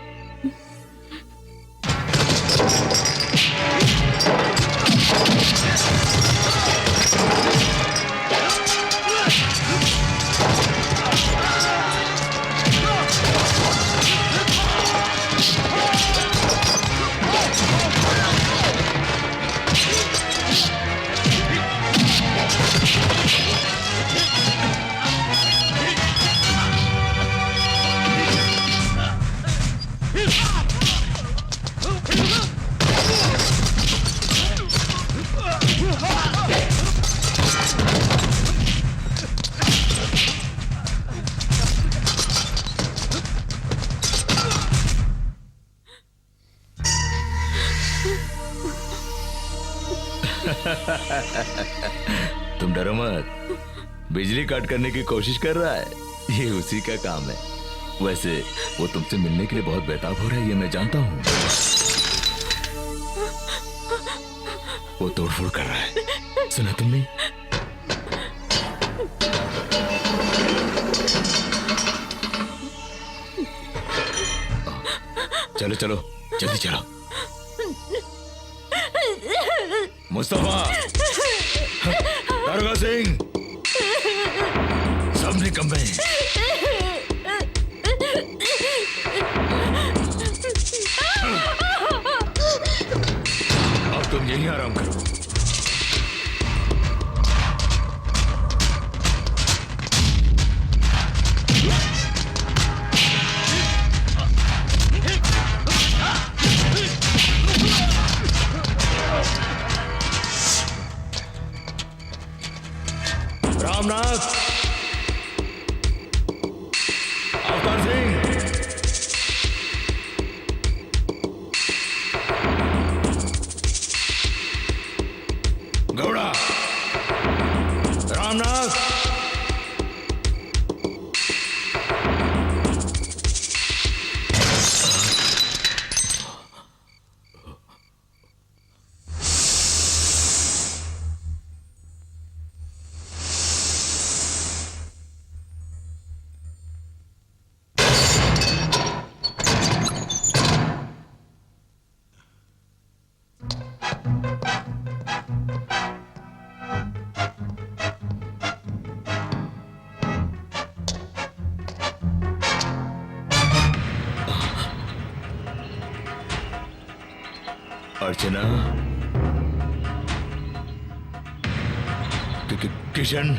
तुम डरो मत, बिजली काट करने की कोशिश कर रहा है, ये उसी का काम है। वैसे वो तुमसे मिलने के लिए बहुत बेताब हो रहा है, ये मैं जानता हूँ। वो तोड़फोड़ कर रहा है, सुना तुमने? चलो चलो जल्दी चलो। मुस्तफा, दारोगा सिंह, सब निकम्मे। अब तुम यहीं आराम करो। रामनाथ, अवतार सिंह, गौड़ा, रामनाथ, अर्चना, किशन,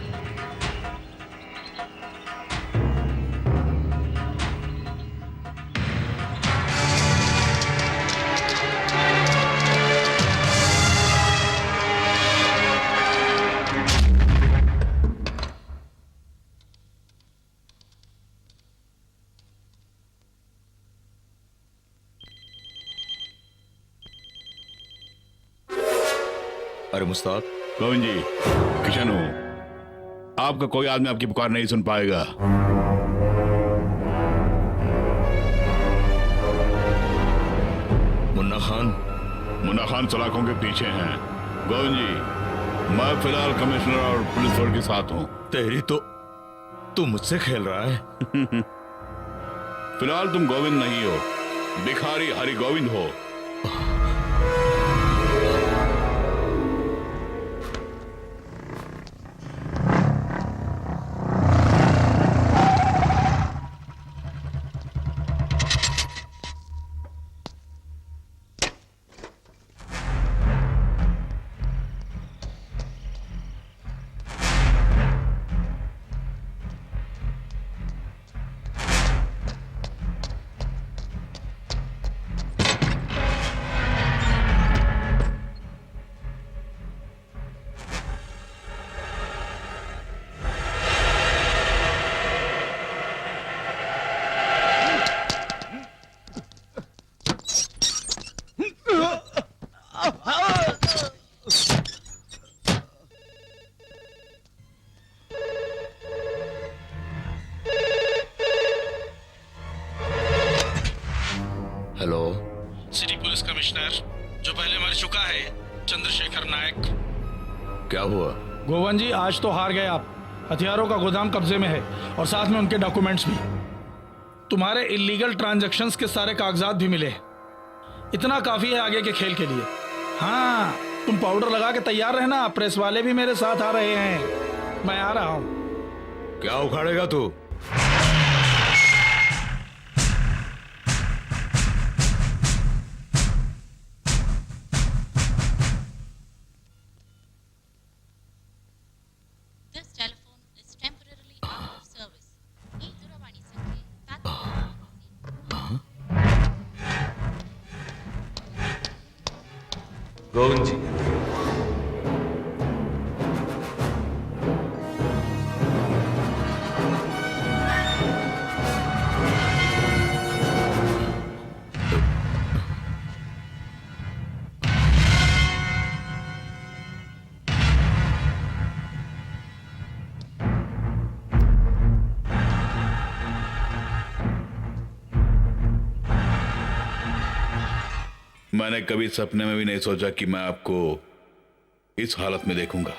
अरे मुस्ताक। गोविंद जी, किशन हूँ। आपका कोई आदमी आपकी पुकार नहीं सुन पाएगा। मुन्ना खान सलाखों के पीछे हैं। गोविंद जी, मैं फिलहाल कमिश्नर और पुलिस फोर्स के साथ हूँ। तेरी तो तू मुझसे खेल रहा है। फिलहाल तुम गोविंद नहीं हो, भिखारी हरि गोविंद हो। हेलो, सिटी पुलिस कमिश्नर जो पहले मर चुका है, चंद्रशेखर नायक। क्या हुआ? गोवन जी, आज तो हार गए आप। हथियारों का गोदाम कब्जे में है और साथ में उनके डॉक्यूमेंट्स भी। तुम्हारे इलीगल ट्रांजैक्शंस के सारे कागजात भी मिले। इतना काफी है आगे के खेल के लिए। हाँ, तुम पाउडर लगा के तैयार रहना, प्रेस वाले भी मेरे साथ आ रहे हैं। मैं आ रहा हूँ। क्या उखाड़ेगा तू? गोविंद जी, मैंने कभी सपने में भी नहीं सोचा कि मैं आपको इस हालत में देखूंगा।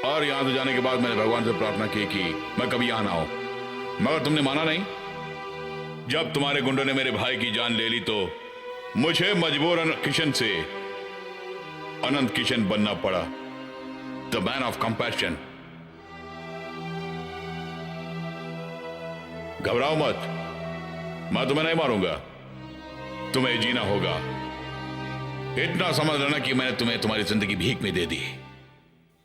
और यहां से जाने के बाद मैंने भगवान से प्रार्थना की कि मैं कभी यहां ना आऊं, मगर तुमने माना नहीं। जब तुम्हारे गुंडों ने मेरे भाई की जान ले ली तो मुझे मजबूरन किशन से अनंत किशन बनना पड़ा, द मैन ऑफ कंपैशन। घबराओ मत, मैं तुम्हें नहीं मारूंगा, तुम्हें जीना होगा। इतना समझ लेना कि मैंने तुम्हें तुम्हारी जिंदगी भीख में दे दी।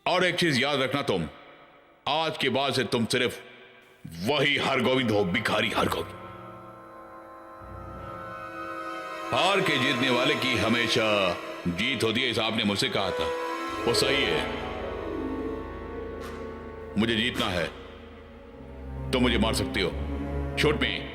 और एक चीज याद रखना, तुम आज के बाद से तुम सिर्फ वही हरगोविंद हो, भिखारी हरगोविंद। हार के जीतने वाले की हमेशा जीत होती है, ऐसा आपने मुझसे कहा था। वो सही है। मुझे जीतना है तो मुझे मार सकती हो, शूट में।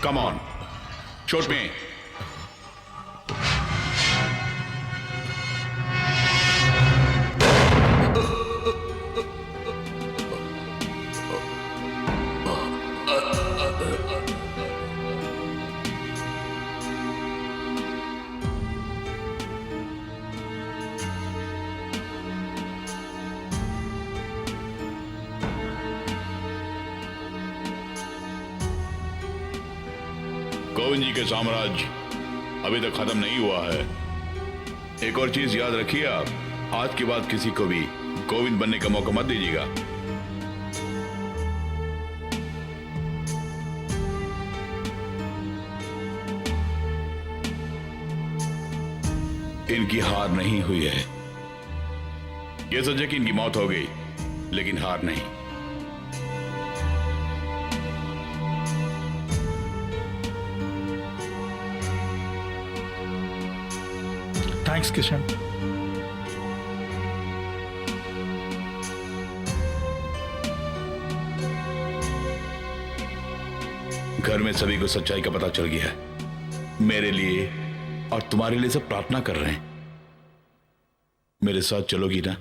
Come on, shoot me. Govind जी के साम्राज्य अभी तक खत्म नहीं हुआ है। एक और चीज याद रखिए, आप आज के बाद किसी को भी गोविंद बनने का मौका मत दीजिएगा। इनकी हार नहीं हुई है। यह सच है कि इनकी मौत हो गई, लेकिन हार नहीं। थैंक्स किशन। घर में सभी को सच्चाई का पता चल गया है। मेरे लिए और तुम्हारे लिए सब प्रार्थना कर रहे हैं। मेरे साथ चलोगी ना?